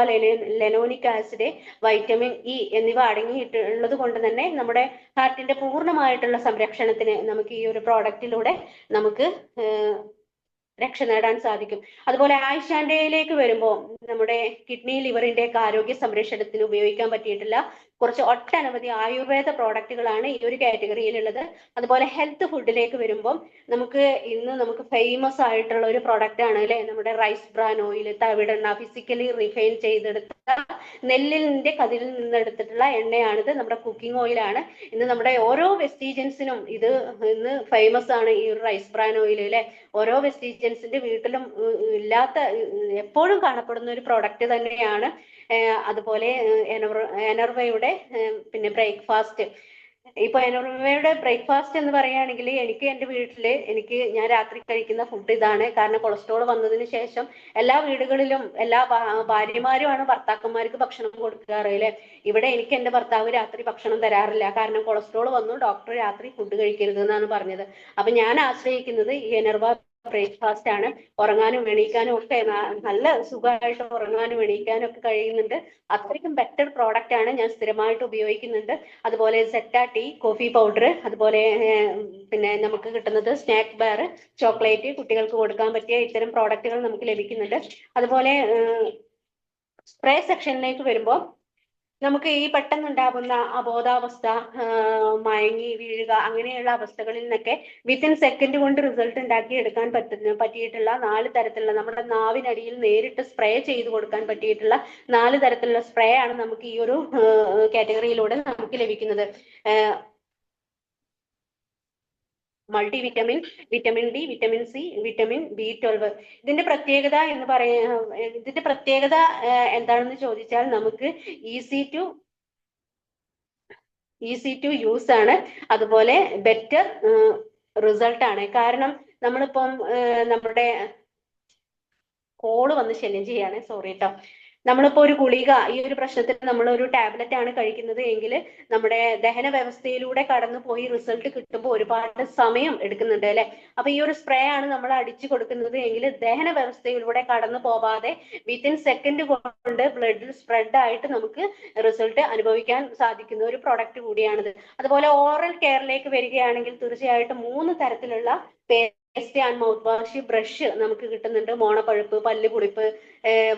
ലെനോനിക് ആസിഡ്, വൈറ്റമിൻ ഇ എന്നിവ അടങ്ങിയിട്ടുള്ളത് കൊണ്ട് തന്നെ നമ്മുടെ ഹാർട്ടിന്റെ പൂർണ്ണമായിട്ടുള്ള സംരക്ഷണത്തിന് നമുക്ക് ഈ ഒരു പ്രോഡക്റ്റിലൂടെ നമുക്ക് രക്ഷ നേടാൻ സാധിക്കും. അതുപോലെ ആയിഷാൻഡയിലേക്ക് വരുമ്പോൾ നമ്മുടെ കിഡ്നി, ലിവറിന്റെ ഒക്കെ ആരോഗ്യ സംരക്ഷണത്തിന് ഉപയോഗിക്കാൻ പറ്റിയിട്ടുള്ള കുറച്ച് ഒട്ടനവധി ആയുർവേദ പ്രോഡക്റ്റുകളാണ് ഈ ഒരു കാറ്റഗറിയിലുള്ളത്. അതുപോലെ ഹെൽത്ത് ഫുഡിലേക്ക് വരുമ്പോൾ നമുക്ക് ഫേമസ് ആയിട്ടുള്ള ഒരു പ്രോഡക്റ്റ് ആണ് അല്ലെ, നമ്മുടെ റൈസ് ബ്രാൻ ഓയിൽ, തവിടെണ്ണ, ഫിസിക്കലി റിഫൈൻ ചെയ്തെടുത്ത നെല്ലിന്റെ കതിരിൽ നിന്നെടുത്തിട്ടുള്ള എണ്ണയാണിത്. നമ്മുടെ കുക്കിംഗ് ഓയിലാണ്. ഇന്ന് നമ്മുടെ ഓരോ വെസ്റ്റീജൻസിനും ഇന്ന് ഫേമസ് ആണ് ഈ ഒരു റൈസ് ബ്രാൻ ഓയിൽ അല്ലെ. ഓരോ വെസ്റ്റീജൻസിന്റെ വീട്ടിലും എപ്പോഴും കാണപ്പെടുന്ന ഒരു പ്രോഡക്റ്റ് തന്നെയാണ്. അതുപോലെ എനർവയുടെ പിന്നെ ബ്രേക്ക്ഫാസ്റ്റ്. ഇപ്പൊ എനർവയുടെ ബ്രേക്ക്ഫാസ്റ്റ് എന്ന് പറയുകയാണെങ്കിൽ എന്റെ വീട്ടില് ഞാൻ രാത്രി കഴിക്കുന്ന ഫുഡ് ഇതാണ്. കാരണം കൊളസ്ട്രോൾ വന്നതിന് ശേഷം എല്ലാ വീടുകളിലും എല്ലാ ഭാര്യമാരുമാണ് ഭർത്താക്കന്മാർക്ക് ഭക്ഷണം കൊടുക്കാറ് അല്ലെ. ഇവിടെ എന്റെ ഭർത്താവ് രാത്രി ഭക്ഷണം തരാറില്ല. കാരണം കൊളസ്ട്രോൾ വന്നു, ഡോക്ടർ രാത്രി ഫുഡ് കഴിക്കരുത് എന്നാണ് പറഞ്ഞത്. അപ്പൊ ഞാൻ ആശ്രയിക്കുന്നത് ഈ എനർവ ബ്രേക്ക്ഫാസ്റ്റ് ആണ്. ഉറങ്ങാനും എണീക്കാനും ഒക്കെ നല്ല സുഖമായിട്ട് ഉറങ്ങാനും എണീക്കാനും ഒക്കെ കഴിയുന്നുണ്ട്. അത്രയ്ക്കും ബെറ്റർ പ്രോഡക്റ്റ് ആണ്, ഞാൻ സ്ഥിരമായിട്ട് ഉപയോഗിക്കുന്നുണ്ട്. അതുപോലെ സെറ്റ ടീ, കോഫി പൗഡർ, അതുപോലെ പിന്നെ നമുക്ക് കിട്ടുന്നത് സ്നാക്ക് ബാർ, ചോക്ലേറ്റ്, കുട്ടികൾക്ക് കൊടുക്കാൻ പറ്റിയ ഇത്തരം പ്രോഡക്റ്റുകൾ നമുക്ക് ലഭിക്കുന്നുണ്ട്. അതുപോലെ സ്പ്രേ സെക്ഷനിലേക്ക് വരുമ്പോൾ നമുക്ക് ഈ പെട്ടെന്നുണ്ടാകുന്ന അബോധാവസ്ഥ, മയങ്ങി വീഴുക, അങ്ങനെയുള്ള അവസ്ഥകളിൽ നിന്നൊക്കെ വിത്തിൻ സെക്കൻഡ് കൊണ്ട് റിസൾട്ട് ഉണ്ടാക്കി എടുക്കാൻ പറ്റിയിട്ടുള്ള 4 തരത്തിലുള്ള, നമ്മുടെ നാവിനടിയിൽ നേരിട്ട് സ്പ്രേ ചെയ്ത് കൊടുക്കാൻ പറ്റിയിട്ടുള്ള 4 തരത്തിലുള്ള സ്പ്രേ ആണ് നമുക്ക് ഈ ഒരു കാറ്റഗറിയിലൂടെ നമുക്ക് ലഭിക്കുന്നത്. Multi vitamin, vitamin D, vitamin C, vitamin B12. ഇതിന്റെ പ്രത്യേകത എന്ന് ഇതിന്റെ പ്രത്യേകത എന്താണെന്ന് ചോദിച്ചാൽ നമുക്ക് ഈസി ടു യൂസ് ആണ്, അതുപോലെ ബെറ്റർ റിസൾട്ട് ആണ്. കാരണം നമ്മളിപ്പം നമ്മുടെ കോള് വന്ന് ശല്യം ചെയ്യാണ്, സോറി കേട്ടോ. നമ്മളിപ്പോ ഒരു ഗുളിക, ഈ ഒരു പ്രശ്നത്തിന് നമ്മൾ ഒരു ടാബ്ലറ്റ് ആണ് കഴിക്കുന്നത് എങ്കിൽ നമ്മുടെ ദഹന വ്യവസ്ഥയിലൂടെ കടന്നു പോയി റിസൾട്ട് കിട്ടുമ്പോൾ ഒരുപാട് സമയം എടുക്കുന്നുണ്ട് അല്ലെ. അപ്പൊ ഈ ഒരു സ്പ്രേ ആണ് നമ്മൾ അടിച്ചു കൊടുക്കുന്നത് എങ്കിൽ ദഹന വ്യവസ്ഥയിലൂടെ കടന്നു പോവാതെ വിത്തിൻ സെക്കൻഡ് കൊണ്ട് ബ്ലഡിൽ സ്പ്രെഡ് ആയിട്ട് നമുക്ക് റിസൾട്ട് അനുഭവിക്കാൻ സാധിക്കുന്ന ഒരു പ്രൊഡക്റ്റ് കൂടിയാണിത്. അതുപോലെ ഓറൽ കെയറിലേക്ക് വരികയാണെങ്കിൽ തീർച്ചയായിട്ടും 3 തരത്തിലുള്ള paste and mouth wash, brush നമുക്ക് കിട്ടുന്നുണ്ട്. മോണപ്പഴുപ്പ്, പല്ലുപുളിപ്പ്,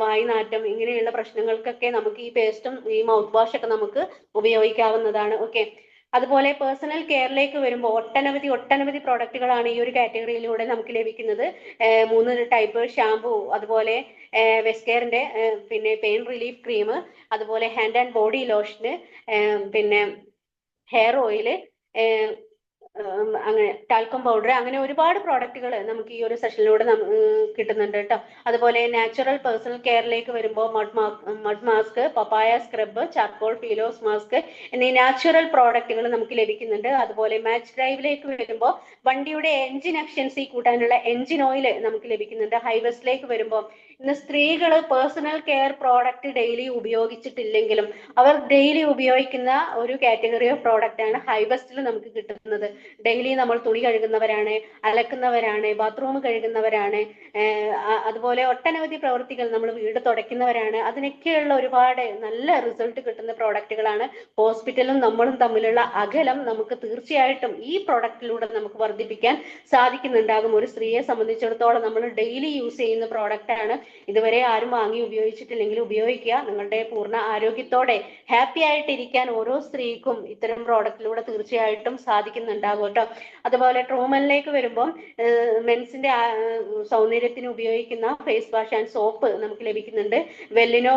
വായുനാറ്റം, ഇങ്ങനെയുള്ള പ്രശ്നങ്ങൾക്കൊക്കെ നമുക്ക് ഈ പേസ്റ്റും ഈ മൗത്ത് വാഷ് ഒക്കെ നമുക്ക് ഉപയോഗിക്കാവുന്നതാണ്. ഓക്കെ. അതുപോലെ പേഴ്സണൽ കെയറിലേക്ക് വരുമ്പോൾ ഒട്ടനവധി പ്രോഡക്റ്റുകളാണ് ഈ ഒരു കാറ്റഗറിയിലൂടെ നമുക്ക് ലഭിക്കുന്നത്. 3 ടൈപ്പ് ഷാംപൂ, അതുപോലെ വെസ്കെയറിന്റെ പിന്നെ പെയിൻ റിലീഫ് ക്രീം, അതുപോലെ ഹാൻഡ് ആൻഡ് ബോഡി ലോഷന്, പിന്നെ ഹെയർ ഓയില്, അങ്ങനെ ടാൽക്കം പൗഡർ, അങ്ങനെ ഒരുപാട് പ്രോഡക്റ്റുകൾ നമുക്ക് ഈ ഒരു സെഷനിലൂടെ കിട്ടുന്നുണ്ട് കേട്ടോ. അതുപോലെ നാച്ചുറൽ പേഴ്സണൽ കെയറിലേക്ക് വരുമ്പോൾ മഡ് മാസ്ക്, പപ്പായ സ്ക്രബ്, ചാർക്കോൾ ഫീലോസ് മാസ്ക് എന്നീ നാച്ചുറൽ പ്രോഡക്റ്റുകൾ നമുക്ക് ലഭിക്കുന്നുണ്ട്. അതുപോലെ മാച്ച് ഡ്രൈവിലേക്ക് വരുമ്പോൾ വണ്ടിയുടെ എഞ്ചിൻ എഫിഷ്യൻസി കൂട്ടാനുള്ള എഞ്ചിൻ ഓയിൽ നമുക്ക് ലഭിക്കുന്നുണ്ട്. ഹൈവേസിലേക്ക് വരുമ്പോൾ ഇന്ന് സ്ത്രീകൾ പേഴ്സണൽ കെയർ പ്രോഡക്റ്റ് ഡെയിലി ഉപയോഗിച്ചിട്ടില്ലെങ്കിലും അവർ ഡെയിലി ഉപയോഗിക്കുന്ന ഒരു കാറ്റഗറി ഓഫ് പ്രോഡക്റ്റ് ആണ് ഹൈബസ്റ്റിൽ നമുക്ക് കിട്ടുന്നത്. ഡെയിലി നമ്മൾ തുണി കഴുകുന്നവരാണ്, അലക്കുന്നവരാണ്, ബാത്റൂം കഴുകുന്നവരാണ്, അതുപോലെ ഒട്ടനവധി പ്രവൃത്തികൾ, നമ്മൾ വീട് തുടയ്ക്കുന്നവരാണ്. അതിനൊക്കെയുള്ള ഒരുപാട് നല്ല റിസൾട്ട് കിട്ടുന്ന പ്രോഡക്റ്റുകളാണ്. ഹോസ്പിറ്റലും നമ്മളും തമ്മിലുള്ള അകലം നമുക്ക് തീർച്ചയായിട്ടും ഈ പ്രോഡക്റ്റിലൂടെ നമുക്ക് വർദ്ധിപ്പിക്കാൻ സാധിക്കുന്നുണ്ടാകും. ഒരു സ്ത്രീയെ സംബന്ധിച്ചിടത്തോളം നമ്മൾ ഡെയിലി യൂസ് ചെയ്യുന്ന പ്രോഡക്റ്റ് ആണ്. ഇതുവരെ ആരും വാങ്ങി ഉപയോഗിച്ചിട്ടില്ലെങ്കിൽ ഉപയോഗിക്കുക. നിങ്ങളുടെ പൂർണ്ണ ആരോഗ്യത്തോടെ ഹാപ്പി ആയിട്ടിരിക്കാൻ ഓരോ സ്ത്രീക്കും ഇത്തരം പ്രോഡക്റ്റിലൂടെ തീർച്ചയായിട്ടും സാധിക്കുന്നുണ്ടാകും കേട്ടോ. അതുപോലെ ട്രൂമനിലേക്ക് വരുമ്പോൾ മെൻസിന്റെ സൗന്ദര്യത്തിന് ഉപയോഗിക്കുന്ന ഫേസ് വാഷ് ആൻഡ് സോപ്പ് നമുക്ക് ലഭിക്കുന്നുണ്ട്. വെല്ലിനോ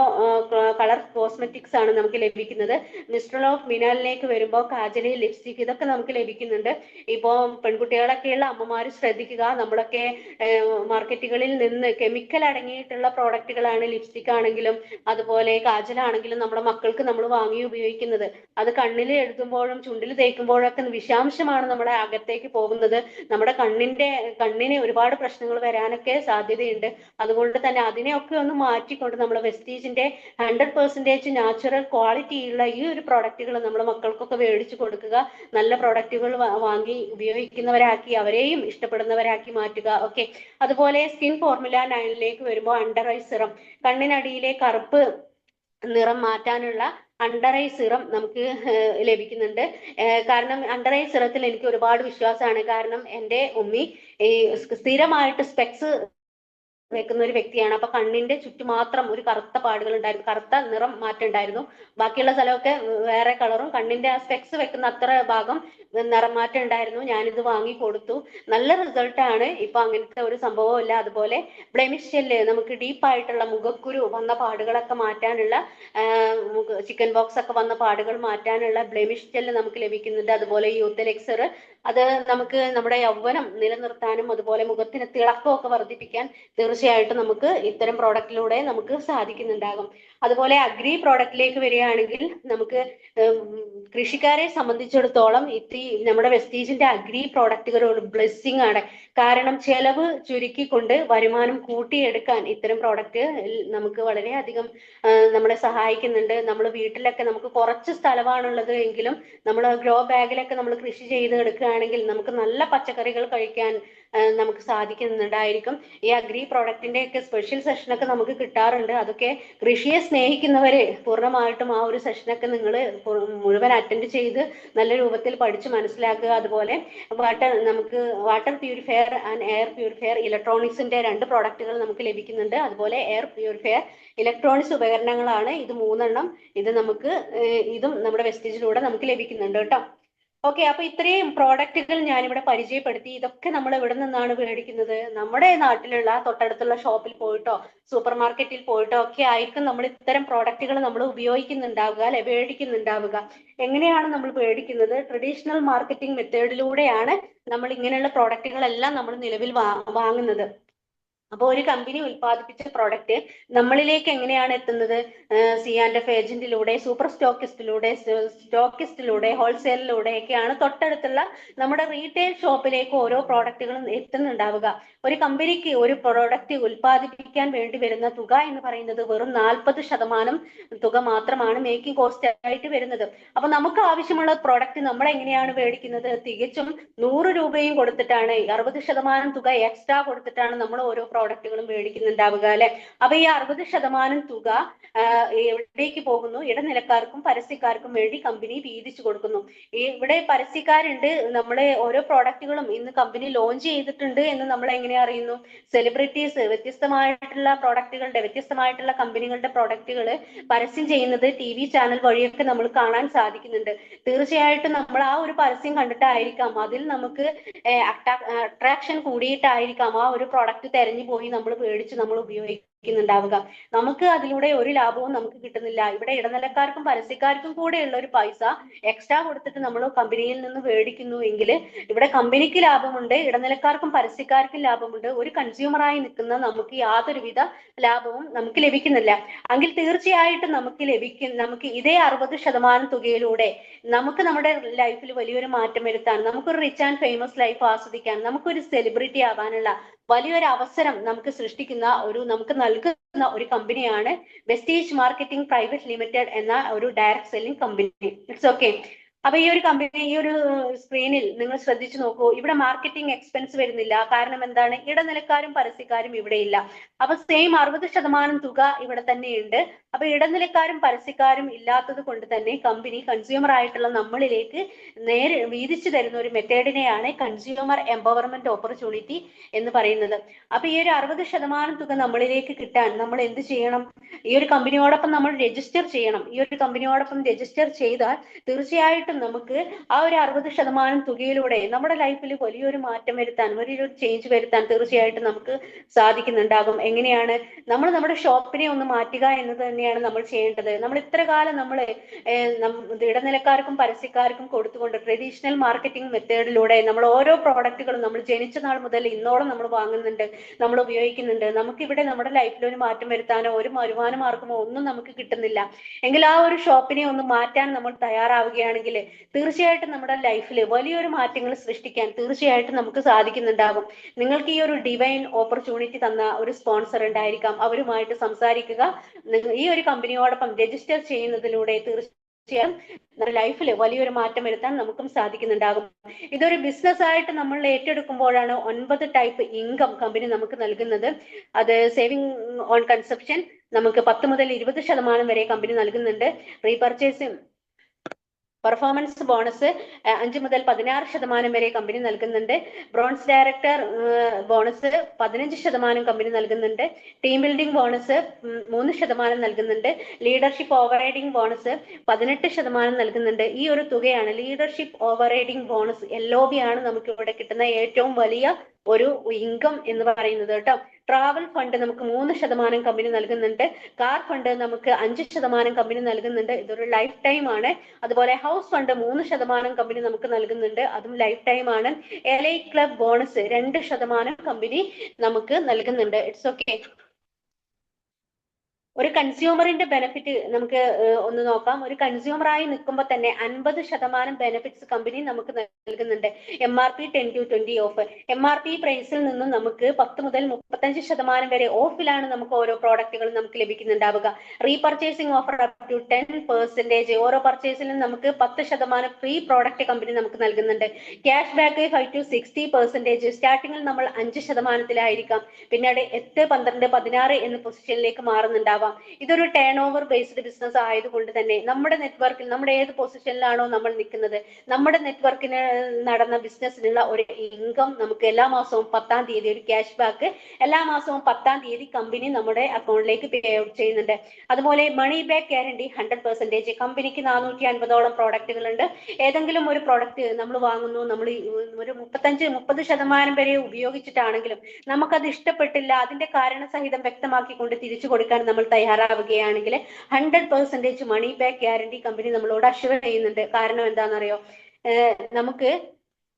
കളർ കോസ്മെറ്റിക്സ് ആണ് നമുക്ക് ലഭിക്കുന്നത്. മിസ്റ്റർ ഓഫ് മിനാലിലേക്ക് വരുമ്പോൾ കാജലി, ലിപ്സ്റ്റിക്, ഇതൊക്കെ നമുക്ക് ലഭിക്കുന്നുണ്ട്. ഇപ്പോ പെൺകുട്ടികളൊക്കെയുള്ള അമ്മമാർ ശ്രദ്ധിക്കുക, നമ്മളൊക്കെ മാർക്കറ്റുകളിൽ നിന്ന് കെമിക്കൽ അടങ്ങിയിട്ടുള്ള പ്രോഡക്റ്റുകളാണ് ലിപ്സ്റ്റിക് ആണെങ്കിലും അതുപോലെ കാജലാണെങ്കിലും നമ്മുടെ മക്കൾക്ക് നമ്മൾ വാങ്ങി ഉപയോഗിക്കുന്നത്. അത് കണ്ണിൽ എഴുതുമ്പോഴും ചുണ്ടിൽ തേക്കുമ്പോഴൊക്കെ വിഷാംശമാണ് നമ്മുടെ അകത്തേക്ക് പോകുന്നത്. നമ്മുടെ കണ്ണിന് ഒരുപാട് പ്രശ്നങ്ങൾ വരാനൊക്കെ സാധ്യതയുണ്ട്. അതുകൊണ്ട് തന്നെ അതിനെയൊക്കെ ഒന്ന് മാറ്റിക്കൊണ്ട് നമ്മുടെ വെസ്റ്റീജിന്റെ 100% നാച്ചുറൽ ക്വാളിറ്റി ഉള്ള ഈ ഒരു പ്രോഡക്റ്റുകൾ നമ്മുടെ മക്കൾക്കൊക്കെ മേടിച്ചു കൊടുക്കുക. നല്ല പ്രോഡക്റ്റുകൾ വാങ്ങി ഉപയോഗിക്കുന്നവരാക്കി അവരെയും ഇഷ്ടപ്പെടുന്നവരാക്കി മാറ്റുക. ഓക്കെ. അതുപോലെ സ്കിൻ ഫോർമുല 9ലേക്ക് വരുമ്പോൾ അണ്ടർ ഐ സിറം, കണ്ണിനടിയിലെ കറുപ്പ് നിറം മാറ്റാനുള്ള അണ്ടർ ഐ സിറം നമുക്ക് ലഭിക്കുന്നുണ്ട്. കാരണം അണ്ടർ ഐ സിറത്തിൽ എനിക്ക് ഒരുപാട് വിശ്വാസമാണ്. കാരണം എൻ്റെ ഉമ്മി ഈ സ്ഥിരമായിട്ട് സ്പെക്സ് വെക്കുന്ന ഒരു വ്യക്തിയാണ്. അപ്പൊ കണ്ണിന്റെ ചുറ്റും മാത്രം ഒരു കറുത്ത പാടുകൾ ഉണ്ടായിരുന്നു, കറുത്ത നിറം മാറ്റം ഉണ്ടായിരുന്നു. ബാക്കിയുള്ള സ്ഥലമൊക്കെ വേറെ കളറും, കണ്ണിന്റെ ആ സ്പെക്സ് വെക്കുന്ന അത്ര ഭാഗം നിറം മാറ്റം ഉണ്ടായിരുന്നു. ഞാനിത് വാങ്ങി കൊടുത്തു, നല്ല റിസൾട്ട് ആണ്. ഇപ്പൊ അങ്ങനത്തെ ഒരു സംഭവം ഇല്ല. അതുപോലെ ബ്ലെമിഷ് ജെല്ല്, നമുക്ക് ഡീപ്പായിട്ടുള്ള മുഖക്കുരു വന്ന പാടുകളൊക്കെ മാറ്റാനുള്ള, ചിക്കൻ ബോക്സ് ഒക്കെ വന്ന പാടുകൾ മാറ്റാനുള്ള ബ്ലെമിഷ് ജെല്ല് നമുക്ക് ലഭിക്കുന്നുണ്ട്. അതുപോലെ യൂത്ത് എലിക്സർ, അത് നമുക്ക് നമ്മുടെ യൗവനം നിലനിർത്താനും അതുപോലെ മുഖത്തിന് തിളക്കമൊക്കെ വർദ്ധിപ്പിക്കാൻ തീർച്ചയായിട്ടും നമുക്ക് ഇത്തരം പ്രോഡക്റ്റിലൂടെ നമുക്ക് സാധിക്കുന്നുണ്ടാകും. അതുപോലെ അഗ്രി പ്രോഡക്റ്റിലേക്ക് വരികയാണെങ്കിൽ നമുക്ക് കൃഷിക്കാരെ സംബന്ധിച്ചിടത്തോളം നമ്മുടെ വെസ്റ്റീജിന്റെ അഗ്രി പ്രോഡക്റ്റുകൾ ഒരു ബ്ലെസ്സിങ് ആണ്. കാരണം ചെലവ് ചുരുക്കിക്കൊണ്ട് വരുമാനം കൂട്ടിയെടുക്കാൻ ഇത്തരം പ്രോഡക്റ്റ് നമുക്ക് വളരെയധികം നമ്മളെ സഹായിക്കുന്നുണ്ട്. നമ്മൾ വീട്ടിലൊക്കെ നമുക്ക് കുറച്ച് സ്ഥലമാണുള്ളത് എങ്കിലും നമ്മൾ ഗ്രോ ബാഗിലൊക്കെ നമ്മൾ കൃഷി ചെയ്ത് എടുക്കുകയാണെങ്കിൽ നമുക്ക് നല്ല പച്ചക്കറികൾ കഴിക്കാൻ നമുക്ക് സാധിക്കുന്നുണ്ടായിരിക്കും. ഈ അഗ്രി പ്രോഡക്റ്റിന്റെ ഒക്കെ സ്പെഷ്യൽ സെഷനൊക്കെ നമുക്ക് കിട്ടാറുണ്ട്. അതൊക്കെ കൃഷിയെ സ്നേഹിക്കുന്നവര് പൂർണ്ണമായിട്ടും ആ ഒരു സെഷനൊക്കെ നിങ്ങൾ മുഴുവൻ അറ്റൻഡ് ചെയ്ത് നല്ല രൂപത്തിൽ പഠിച്ച് മനസ്സിലാക്കുക. അതുപോലെ നമുക്ക് water purifier and air purifier ഇലക്ട്രോണിക്സിന്റെ 2 പ്രോഡക്റ്റുകൾ നമുക്ക് ലഭിക്കുന്നുണ്ട്. അതുപോലെ എയർ പ്യൂരിഫയർ ഇലക്ട്രോണിക്സ് ഉപകരണങ്ങളാണ് ഇത് 3 ഇത് നമുക്ക് ഇതും നമ്മുടെ വെസ്റ്റേജിലൂടെ നമുക്ക് ലഭിക്കുന്നുണ്ട് കേട്ടോ. ഓക്കെ, അപ്പൊ ഇത്രയും പ്രോഡക്റ്റുകൾ ഞാനിവിടെ പരിചയപ്പെടുത്തി. ഇതൊക്കെ നമ്മൾ എവിടെ നിന്നാണ് മേടിക്കുന്നത്? നമ്മുടെ നാട്ടിലുള്ള തൊട്ടടുത്തുള്ള ഷോപ്പിൽ പോയിട്ടോ സൂപ്പർ മാർക്കറ്റിൽ പോയിട്ടോ ഒക്കെ ആയിരിക്കും നമ്മൾ ഇത്തരം പ്രോഡക്റ്റുകൾ നമ്മൾ ഉപയോഗിക്കുന്നുണ്ടാവുക, അല്ലെ, മേടിക്കുന്നുണ്ടാവുക. എങ്ങനെയാണ് നമ്മൾ മേടിക്കുന്നത്? ട്രഡീഷണൽ മാർക്കറ്റിംഗ് മെത്തേഡിലൂടെയാണ് നമ്മൾ ഇങ്ങനെയുള്ള പ്രോഡക്റ്റുകളെല്ലാം നമ്മൾ നിലവിൽ വാങ്ങുന്നത്. അപ്പോൾ ഒരു കമ്പനി ഉൽപ്പാദിപ്പിച്ച പ്രോഡക്റ്റ് നമ്മളിലേക്ക് എങ്ങനെയാണ് എത്തുന്നത്? C&F ഏജന്റിലൂടെ, സൂപ്പർ സ്റ്റോക്കിസ്റ്റിലൂടെ, ഹോൾസെയിലിലൂടെ ഒക്കെയാണ് തൊട്ടടുത്തുള്ള നമ്മുടെ റീറ്റെയിൽ ഷോപ്പിലേക്ക് ഓരോ പ്രോഡക്റ്റുകളും എത്തുന്നുണ്ടാവുക. ഒരു കമ്പനിക്ക് ഒരു പ്രോഡക്റ്റ് ഉൽപ്പാദിപ്പിക്കാൻ വേണ്ടി വരുന്ന തുക എന്ന് പറയുന്നത് വെറും 40% തുക മാത്രമാണ് മേക്കിംഗ് കോസ്റ്റ് ആയിട്ട് വരുന്നത്. അപ്പൊ നമുക്ക് ആവശ്യമുള്ള പ്രോഡക്റ്റ് നമ്മൾ എങ്ങനെയാണ് മേടിക്കുന്നത്? തികച്ചും 100 രൂപയും കൊടുത്തിട്ടാണ്, 60% തുക എക്സ്ട്രാ കൊടുത്തിട്ടാണ് നമ്മൾ ഓരോ പ്രോഡക്റ്റുകളും മേടിക്കുന്നുണ്ടാവുക, അല്ലെ. അപ്പൊ ഈ 60% തുക എവിടേക്ക് പോകുന്നു? ഇടനിലക്കാർക്കും പരസ്യക്കാർക്കും വേണ്ടി കമ്പനി വീതിച്ചു കൊടുക്കുന്നു. ഇവിടെ പരസ്യക്കാരുണ്ട്. നമ്മളെ ഓരോ പ്രോഡക്റ്റുകളും ഇന്ന് കമ്പനി ലോഞ്ച് ചെയ്തിട്ടുണ്ട് എന്ന് നമ്മൾ എങ്ങനെ അറിയുന്നു? സെലിബ്രിറ്റീസ് വ്യത്യസ്തമായിട്ടുള്ള പ്രോഡക്റ്റുകളുടെ, വ്യത്യസ്തമായിട്ടുള്ള കമ്പനികളുടെ പ്രോഡക്റ്റുകൾ പരസ്യം ചെയ്യുന്നത് TV ചാനൽ വഴിയൊക്കെ നമ്മൾ കാണാൻ സാധിക്കുന്നുണ്ട്. തീർച്ചയായിട്ടും നമ്മൾ ആ ഒരു പരസ്യം കണ്ടിട്ടായിരിക്കാം, അതിൽ നമുക്ക് അട്രാക്ഷൻ കൂടിയിട്ടായിരിക്കാം ആ ഒരു പ്രോഡക്റ്റ് തെരഞ്ഞു പോയി നമ്മൾ മേടിച്ച് നമ്മൾ ഉപയോഗിക്കുന്നുണ്ടാവുക. നമുക്ക് അതിലൂടെ ഒരു ലാഭവും നമുക്ക് കിട്ടുന്നില്ല. ഇവിടെ ഇടനിലക്കാർക്കും പരസ്യക്കാർക്കും കൂടെയുള്ള ഒരു പൈസ എക്സ്ട്രാ കൊടുത്തിട്ട് നമ്മൾ കമ്പനിയിൽ നിന്ന് മേടിക്കുന്നു എങ്കിൽ ഇവിടെ കമ്പനിക്ക് ലാഭമുണ്ട്, ഇടനിലക്കാർക്കും പരസ്യക്കാർക്കും ലാഭമുണ്ട്. ഒരു കൺസ്യൂമറായി നിൽക്കുന്ന നമുക്ക് യാതൊരുവിധ ലാഭവും നമുക്ക് ലഭിക്കുന്നില്ല. എങ്കിൽ തീർച്ചയായിട്ടും നമുക്ക് ഇതേ 60% തുകയിലൂടെ നമുക്ക് നമ്മുടെ ലൈഫിൽ വലിയൊരു മാറ്റം വരുത്താൻ, നമുക്കൊരു റിച്ച് ആൻഡ് ഫേമസ് ലൈഫ് ആസ്വദിക്കാൻ, നമുക്കൊരു സെലിബ്രിറ്റി ആവാനുള്ള വലിയൊരു അവസരം നമുക്ക് സൃഷ്ടിക്കുന്ന നമുക്ക് നൽകുന്ന ഒരു കമ്പനിയാണ് വെസ്റ്റേജ് മാർക്കറ്റിംഗ് പ്രൈവറ്റ് ലിമിറ്റഡ് എന്ന ഒരു direct selling company. It's okay. അപ്പൊ ഈ ഒരു കമ്പനി, ഈ ഒരു സ്ക്രീനിൽ നിങ്ങൾ ശ്രദ്ധിച്ചു നോക്കൂ. ഇവിടെ മാർക്കറ്റിംഗ് എക്സ്പെൻസ് വരുന്നില്ല. കാരണം എന്താണ്? ഇടനിലക്കാരും പരസ്യക്കാരും ഇവിടെ ഇല്ല. അപ്പൊ സെയിം 60% തുക ഇവിടെ തന്നെയുണ്ട്. അപ്പൊ ഇടനിലക്കാരും പരസ്യക്കാരും ഇല്ലാത്തത് കൊണ്ട് തന്നെ കമ്പനി കൺസ്യൂമർ ആയിട്ടുള്ള നമ്മളിലേക്ക് നേരെ വീതിച്ചു തരുന്ന ഒരു മെത്തേഡിനെയാണ് കൺസ്യൂമർ എംപവർമെന്റ് ഓപ്പർച്യൂണിറ്റി എന്ന് പറയുന്നത്. അപ്പൊ ഈ ഒരു 60% തുക നമ്മളിലേക്ക് കിട്ടാൻ നമ്മൾ എന്ത് ചെയ്യണം? ഈ ഒരു കമ്പനിയോടൊപ്പം നമ്മൾ രജിസ്റ്റർ ചെയ്യണം. ഈ ഒരു കമ്പനിയോടൊപ്പം രജിസ്റ്റർ ചെയ്താൽ തീർച്ചയായിട്ടും നമുക്ക് ആ ഒരു 60% തുകയിലൂടെ നമ്മുടെ ലൈഫിൽ വലിയൊരു മാറ്റം വരുത്താൻ, വലിയൊരു ചേഞ്ച് വരുത്താൻ തീർച്ചയായിട്ടും നമുക്ക് സാധിക്കുന്നുണ്ടാകും. എങ്ങനെയാണ്? നമ്മൾ നമ്മുടെ ഷോപ്പിനെ ഒന്ന് മാറ്റുക എന്നത് തന്നെയാണ് നമ്മൾ ചെയ്യേണ്ടത്. നമ്മൾ ഇത്ര കാലം നമ്മൾ ഇടനിലക്കാർക്കും പരസ്യക്കാർക്കും കൊടുത്തുകൊണ്ട് ട്രഡീഷണൽ മാർക്കറ്റിംഗ് മെത്തേഡിലൂടെ നമ്മൾ ഓരോ പ്രോഡക്റ്റുകളും നമ്മൾ ജനിച്ച നാൾ മുതൽ ഇന്നോളം നമ്മൾ വാങ്ങുന്നുണ്ട്, നമ്മൾ ഉപയോഗിക്കുന്നുണ്ട്. നമുക്കിവിടെ നമ്മുടെ ലൈഫിൽ ഒരു മാറ്റം വരുത്താനോ ഒരു വരുമാന മാർഗമോ ഒന്നും നമുക്ക് കിട്ടുന്നില്ല. എങ്കിൽ ആ ഒരു ഷോപ്പിനെ ഒന്ന് മാറ്റാൻ നമ്മൾ തയ്യാറാവുകയാണെങ്കിൽ തീർച്ചയായിട്ടും നമ്മുടെ ലൈഫിൽ വലിയൊരു മാറ്റങ്ങൾ സൃഷ്ടിക്കാൻ തീർച്ചയായിട്ടും നമുക്ക് സാധിക്കുന്നുണ്ടാകും. നിങ്ങൾക്ക് ഈ ഒരു ഡിവൈൻ ഓപ്പർച്യൂണിറ്റി തന്ന ഒരു സ്പോൺസർ ഉണ്ടായിരിക്കാം, അവരുമായിട്ട് സംസാരിക്കുക. ഈ ഒരു കമ്പനിയോടൊപ്പം രജിസ്റ്റർ ചെയ്യുന്നതിലൂടെ തീർച്ചയായും നമ്മുടെ ലൈഫിൽ വലിയൊരു മാറ്റം വരുത്താൻ നമുക്കും സാധിക്കുന്നുണ്ടാകും. ഇതൊരു ബിസിനസ് ആയിട്ട് നമ്മൾ ഏറ്റെടുക്കുമ്പോഴാണ് 9 ടൈപ്പ് ഇൻകം കമ്പനി നമുക്ക് നൽകുന്നത്. അത് സേവിംഗ് ഓൺ കൺസപ്ഷൻ നമുക്ക് 10 മുതൽ 20% വരെ കമ്പനി നൽകുന്നുണ്ട്. റീപർച്ചേസിംഗ് പെർഫോമൻസ് ബോണസ് 5 മുതൽ 16% വരെ കമ്പനി നൽകുന്നുണ്ട്. ബ്രോൺസ് ഡയറക്ടർ ബോണസ് 15% കമ്പനി നൽകുന്നുണ്ട്. ടീം ബിൽഡിംഗ് ബോണസ് 3% നൽകുന്നുണ്ട്. ലീഡർഷിപ്പ് ഓവർ റൈഡിംഗ് ബോണസ് 18% നൽകുന്നുണ്ട്. ഈ ഒരു തുകയാണ് leadership over riding bonus. LOB ആണ് നമുക്ക് ഇവിടെ കിട്ടുന്ന ഏറ്റവും വലിയ ഒരു ഇൻകം എന്ന് പറയുന്നത് കേട്ടോ. ട്രാവൽ ഫണ്ട് നമുക്ക് 3% കമ്പനി നൽകുന്നുണ്ട്. കാർ ഫണ്ട് നമുക്ക് 5% കമ്പനി നൽകുന്നുണ്ട്. ഇതൊരു ലൈഫ് ടൈം ആണ്. അതുപോലെ ഹൗസ് ഫണ്ട് 3% കമ്പനി നമുക്ക് നൽകുന്നുണ്ട്, അതും ലൈഫ് ടൈം ആണ്. എലൈറ്റ് ക്ലബ് ബോണസ് 2% കമ്പനി നമുക്ക് നൽകുന്നുണ്ട്. It's okay. ഒരു കൺസ്യൂമറിന്റെ ബെനിഫിറ്റ് നമുക്ക് ഒന്ന് നോക്കാം. ഒരു കൺസ്യൂമറായി നിൽക്കുമ്പോൾ തന്നെ 50% ബെനിഫിറ്റ്സ് കമ്പനി നമുക്ക് നൽകുന്നുണ്ട്. MRP 10-20 of. MRP പ്രൈസിൽ നിന്നും നമുക്ക് 10 മുതൽ 35% വരെ ഓഫിലാണ് നമുക്ക് ഓരോ പ്രോഡക്റ്റുകളും നമുക്ക് ലഭിക്കുന്നുണ്ടാവുക. റീപർച്ചേസിംഗ് ഓഫർ അപ് ടു 10%. ഓരോ പർച്ചേസിലും നമുക്ക് 10% ഫ്രീ പ്രോഡക്റ്റ് കമ്പനി നമുക്ക് നൽകുന്നുണ്ട്. Cash back 5-60%. സ്റ്റാർട്ടിങ്ങിൽ നമ്മൾ 5%-ലായിരിക്കാം, പിന്നീട് 8, 12, 16 എന്ന പൊസിഷനിലേക്ക് മാറുന്നുണ്ടാവാം. ഇതൊരു ടേൺ ഓവർ ബേസ്ഡ് ബിസിനസ് ആയതുകൊണ്ട് തന്നെ നമ്മുടെ നെറ്റ്വർക്കിൽ നമ്മുടെ ഏത് പൊസിഷനിലാണോ നമ്മൾ നിൽക്കുന്നത്, നമ്മുടെ നെറ്റ്വർക്കിന് നടന്ന ബിസിനസ്സിനുള്ള ഒരു ഇൻകം നമുക്ക് എല്ലാ മാസവും 10-ാം തീയതി ഒരു ക്യാഷ് ബാക്ക് എല്ലാ മാസവും 10-ാം തീയതി കമ്പനി നമ്മുടെ അക്കൗണ്ടിലേക്ക് പേ ഔട്ട് ചെയ്യുന്നുണ്ട്. അതുപോലെ മണി ബാക്ക് ഗ്യാരണ്ടി 100%. കമ്പനിക്ക് 450ഓളം പ്രോഡക്റ്റുകൾ ഉണ്ട്. ഏതെങ്കിലും ഒരു പ്രോഡക്റ്റ് നമ്മൾ വാങ്ങുന്നു, നമ്മൾ ഒരു 35-30% വരെ ഉപയോഗിച്ചിട്ടാണെങ്കിലും നമുക്കത് ഇഷ്ടപ്പെട്ടില്ല, അതിന്റെ കാരണസഹിതം വ്യക്തമാക്കിക്കൊണ്ട് തിരിച്ചു കൊടുക്കാൻ നമ്മൾ തയ്യാറാവുകയാണെങ്കിൽ 100% മണി ബാക്ക് ഗ്യാരണ്ടി കമ്പനി നമ്മളോട് അഷ്വർ ചെയ്യുന്നുണ്ട്. കാരണം എന്താണെന്നറിയോ, നമുക്ക്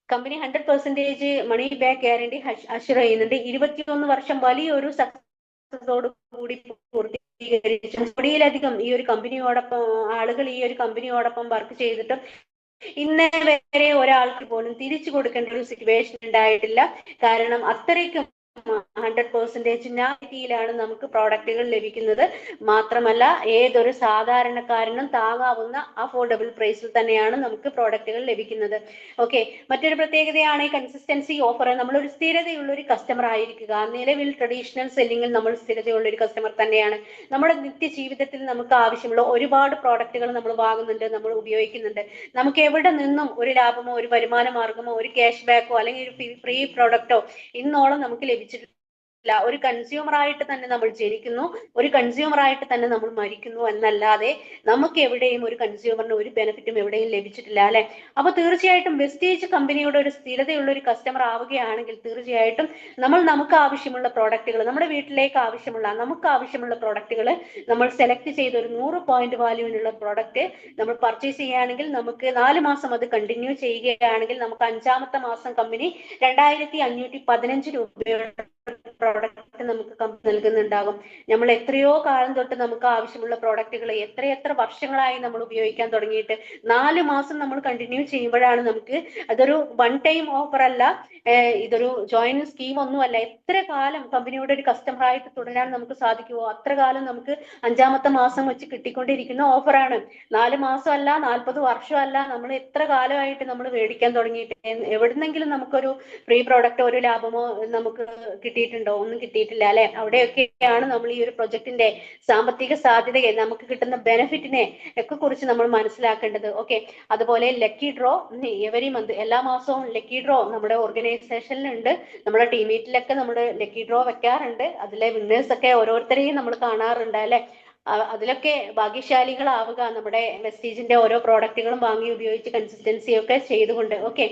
company 100% money back guarantee assure ചെയ്യുന്നുണ്ട്. 21 വർഷം വലിയൊരു സക്സസോട് കൂടി പൂർത്തീകരിച്ചു. കോടിയിലധികം ഈ ഒരു കമ്പനിയോടൊപ്പം ആളുകൾ ഈ ഒരു കമ്പനിയോടൊപ്പം വർക്ക് ചെയ്തിട്ടും ഇന്നേ വരെ ഒരാൾക്ക് പോലും തിരിച്ചു കൊടുക്കേണ്ട ഒരു സിറ്റുവേഷൻ ഉണ്ടായിട്ടില്ല. കാരണം അത്രയ്ക്കും 100% ന്യായത്തിയിലാണ് നമുക്ക് പ്രോഡക്റ്റുകൾ ലഭിക്കുന്നത്. മാത്രമല്ല ഏതൊരു സാധാരണക്കാരനും താങ്ങാവുന്ന അഫോർഡബിൾ പ്രൈസിൽ തന്നെയാണ് നമുക്ക് പ്രോഡക്റ്റുകൾ ലഭിക്കുന്നത്. ഓക്കെ, മറ്റൊരു പ്രത്യേകതയാണ് ഈ കൺസിസ്റ്റൻസി ഓഫർ. നമ്മളൊരു സ്ഥിരതയുള്ള ഒരു കസ്റ്റമർ ആയിരിക്കുക. നിലവിൽ ട്രഡീഷണൽ സെല്ലിങ്ങിൽ നമ്മൾ സ്ഥിരതയുള്ള ഒരു കസ്റ്റമർ തന്നെയാണ്. നമ്മുടെ നിത്യ ജീവിതത്തിൽ നമുക്ക് ആവശ്യമുള്ള ഒരുപാട് പ്രോഡക്റ്റുകൾ നമ്മൾ വാങ്ങുന്നുണ്ട്, നമ്മൾ ഉപയോഗിക്കുന്നുണ്ട്. നമുക്ക് എവിടെ നിന്നും ഒരു ലാഭമോ ഒരു വരുമാന മാർഗമോ ഒരു ക്യാഷ് ബാക്കോ അല്ലെങ്കിൽ ഒരു ഫ്രീ പ്രോഡക്റ്റോ ഇന്നോളം നമുക്ക് ലഭിച്ചിട്ടില്ല. ഒരു കൺസ്യൂമർ ആയിട്ട് തന്നെ നമ്മൾ ജനിക്കുന്നു, ഒരു കൺസ്യൂമർ ആയിട്ട് തന്നെ നമ്മൾ മരിക്കുന്നു എന്നല്ലാതെ നമുക്ക് എവിടെയും ഒരു കൺസ്യൂമറിന് ഒരു ബെനിഫിറ്റും എവിടെയും ലഭിച്ചിട്ടില്ല, അല്ലെ? അപ്പൊ തീർച്ചയായിട്ടും വെസ്റ്റീജ് കമ്പനിയുടെ ഒരു സ്ഥിരതയുള്ള ഒരു കസ്റ്റമർ ആവുകയാണെങ്കിൽ തീർച്ചയായിട്ടും നമുക്ക് ആവശ്യമുള്ള പ്രോഡക്റ്റുകൾ, നമ്മുടെ വീട്ടിലേക്ക് നമുക്ക് ആവശ്യമുള്ള പ്രോഡക്റ്റുകൾ നമ്മൾ സെലക്ട് ചെയ്ത് ഒരു 100 പോയിന്റ് വാല്യൂവിനുള്ള പ്രോഡക്റ്റ് നമ്മൾ പർച്ചേസ് ചെയ്യുകയാണെങ്കിൽ നമുക്ക് 4 മാസം അത് കണ്ടിന്യൂ ചെയ്യുകയാണെങ്കിൽ നമുക്ക് 5-ാമത്തെ മാസം കമ്പനി 2515 രൂപയുടെ പ്രോഡക്റ്റ് നമുക്ക് നൽകുന്നുണ്ടാകും. നമ്മൾ എത്രയോ കാലം തൊട്ട് നമുക്ക് ആവശ്യമുള്ള പ്രോഡക്റ്റുകൾ എത്ര വർഷങ്ങളായി നമ്മൾ ഉപയോഗിക്കാൻ തുടങ്ങിയിട്ട് 4 മാസം നമ്മൾ കണ്ടിന്യൂ ചെയ്യുമ്പോഴാണ് നമുക്ക് അതൊരു വൺ ടൈം ഓഫർ അല്ല, ഇതൊരു ജോയിന്റ് സ്കീം ഒന്നുമല്ല. എത്ര കാലം കമ്പനിയുടെ ഒരു കസ്റ്റമർ ആയിട്ട് തുടരാൻ നമുക്ക് സാധിക്കുമോ അത്ര കാലം നമുക്ക് 5-ാമത്തെ മാസം വെച്ച് കിട്ടിക്കൊണ്ടിരിക്കുന്ന ഓഫറാണ്. 4 മാസമല്ല, 40 വർഷമല്ല, നമ്മൾ എത്ര കാലമായിട്ട് നമ്മൾ മേടിക്കാൻ തുടങ്ങിയിട്ട് എവിടുന്നെങ്കിലും നമുക്കൊരു ഫ്രീ പ്രോഡക്റ്റോ ഒരു ലാഭമോ നമുക്ക് കിട്ടിയിട്ടുണ്ടോ? ഒന്നും കിട്ടിയിട്ടില്ല, അല്ലെ? അവിടെയൊക്കെയാണ് നമ്മൾ ഈ ഒരു പ്രൊജക്ടിന്റെ സാമ്പത്തിക സാധ്യതയെ, നമുക്ക് കിട്ടുന്ന ബെനിഫിറ്റിനെ ഒക്കെ കുറിച്ച് നമ്മൾ മനസ്സിലാക്കേണ്ടത്. ഓക്കെ, അതുപോലെ ലക്കി ഡ്രോ എവരി മന്ത്, എല്ലാ മാസവും ലക്കി ഡ്രോ നമ്മുടെ ഓർഗനൈസേഷനിലുണ്ട്. നമ്മുടെ ടീം മീറ്റിലൊക്കെ നമ്മൾ ലക്കി ഡ്രോ വെക്കാറുണ്ട്. അതിലെ വിന്നേഴ്സ് ഒക്കെ ഓരോരുത്തരെയും നമ്മൾ കാണാറുണ്ട്, അല്ലെ? അതിലൊക്കെ ഭാഗ്യശാലികളാവുക, നമ്മുടെ വെസ്റ്റീജിന്റെ ഓരോ പ്രോഡക്റ്റുകളും വാങ്ങി ഉപയോഗിച്ച് കൺസിസ്റ്റൻസി ഒക്കെ ചെയ്തുകൊണ്ട്. ഓക്കെ,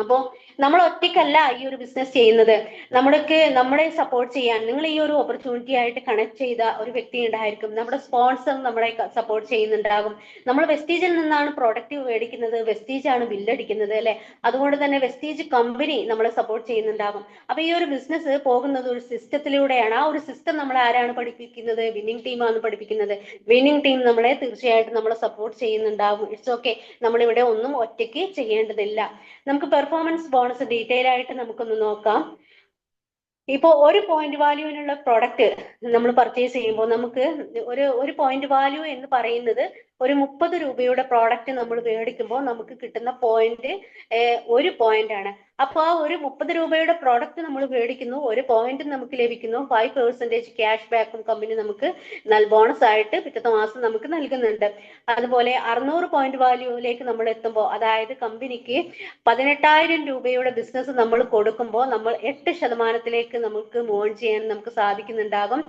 അപ്പോ നമ്മൾ ഒറ്റയ്ക്കല്ല ഈ ഒരു ബിസിനസ് ചെയ്യുന്നത്. നമ്മളെ സപ്പോർട്ട് ചെയ്യാൻ നിങ്ങൾ ഈ ഒരു ഓപ്പർച്യൂണിറ്റി ആയിട്ട് കണക്ട് ചെയ്ത ഒരു വ്യക്തി ഉണ്ടായിരിക്കും. നമ്മുടെ സ്പോൺസർ നമ്മളെ സപ്പോർട്ട് ചെയ്യുന്നുണ്ടാകും. നമ്മൾ വെസ്റ്റീജിൽ നിന്നാണ് പ്രോഡക്റ്റ് മേടിക്കുന്നത്, വെസ്റ്റീജ് ആണ് ബില്ലടിക്കുന്നത്, അല്ലെ? അതുകൊണ്ട് തന്നെ വെസ്റ്റീജ് കമ്പനി നമ്മളെ സപ്പോർട്ട് ചെയ്യുന്നുണ്ടാകും. അപ്പൊ ഈ ഒരു ബിസിനസ് പോകുന്നത് ഒരു സിസ്റ്റത്തിലൂടെയാണ്. ആ ഒരു സിസ്റ്റം നമ്മൾ ആരാണ് പഠിപ്പിക്കുന്നത്? വിന്നിംഗ് ടീമാണ് പഠിപ്പിക്കുന്നത്. വിന്നിംഗ് ടീം നമ്മളെ തീർച്ചയായിട്ടും നമ്മളെ സപ്പോർട്ട് ചെയ്യുന്നുണ്ടാകും. ഇറ്റ്സ് ഓക്കെ, നമ്മളിവിടെ ഒന്നും ഒറ്റയ്ക്ക് ചെയ്യേണ്ടതില്ല. നമുക്ക് പെർഫോമൻസ് ബോണസ് ഡീറ്റെയിൽ ആയിട്ട് നമുക്കൊന്ന് നോക്കാം. ഇപ്പോ ഒരു പോയിന്റ് വാല്യൂവിനുള്ള പ്രോഡക്റ്റ് നമ്മൾ പർച്ചേസ് ചെയ്യുമ്പോൾ നമുക്ക് ഒരു പോയിന്റ് വാല്യൂ എന്ന് പറയുന്നത് ഒരു 30 രൂപയുടെ പ്രോഡക്റ്റ് നമ്മൾ മേടിക്കുമ്പോൾ നമുക്ക് കിട്ടുന്ന പോയിന്റ് 1 പോയിന്റ് ആണ്. അപ്പൊ ആ ഒരു 30 രൂപയുടെ പ്രോഡക്റ്റ് നമ്മൾ മേടിക്കുന്നു, 1 പോയിന്റ് നമുക്ക് ലഭിക്കുന്നു. 5% ക്യാഷ് ബാക്കും കമ്പനി നമുക്ക് ബോണസ് ആയിട്ട് പിറ്റത്തെ മാസം നമുക്ക് നൽകുന്നുണ്ട്. അതുപോലെ 600 പോയിന്റ് വാല്യൂവിലേക്ക് നമ്മൾ എത്തുമ്പോൾ, അതായത് കമ്പനിക്ക് 18,000 രൂപയുടെ ബിസിനസ് നമ്മൾ കൊടുക്കുമ്പോൾ നമ്മൾ 8% നമുക്ക് മോൺ ചെയ്യാൻ നമുക്ക് സാധിക്കുന്നുണ്ടാകും.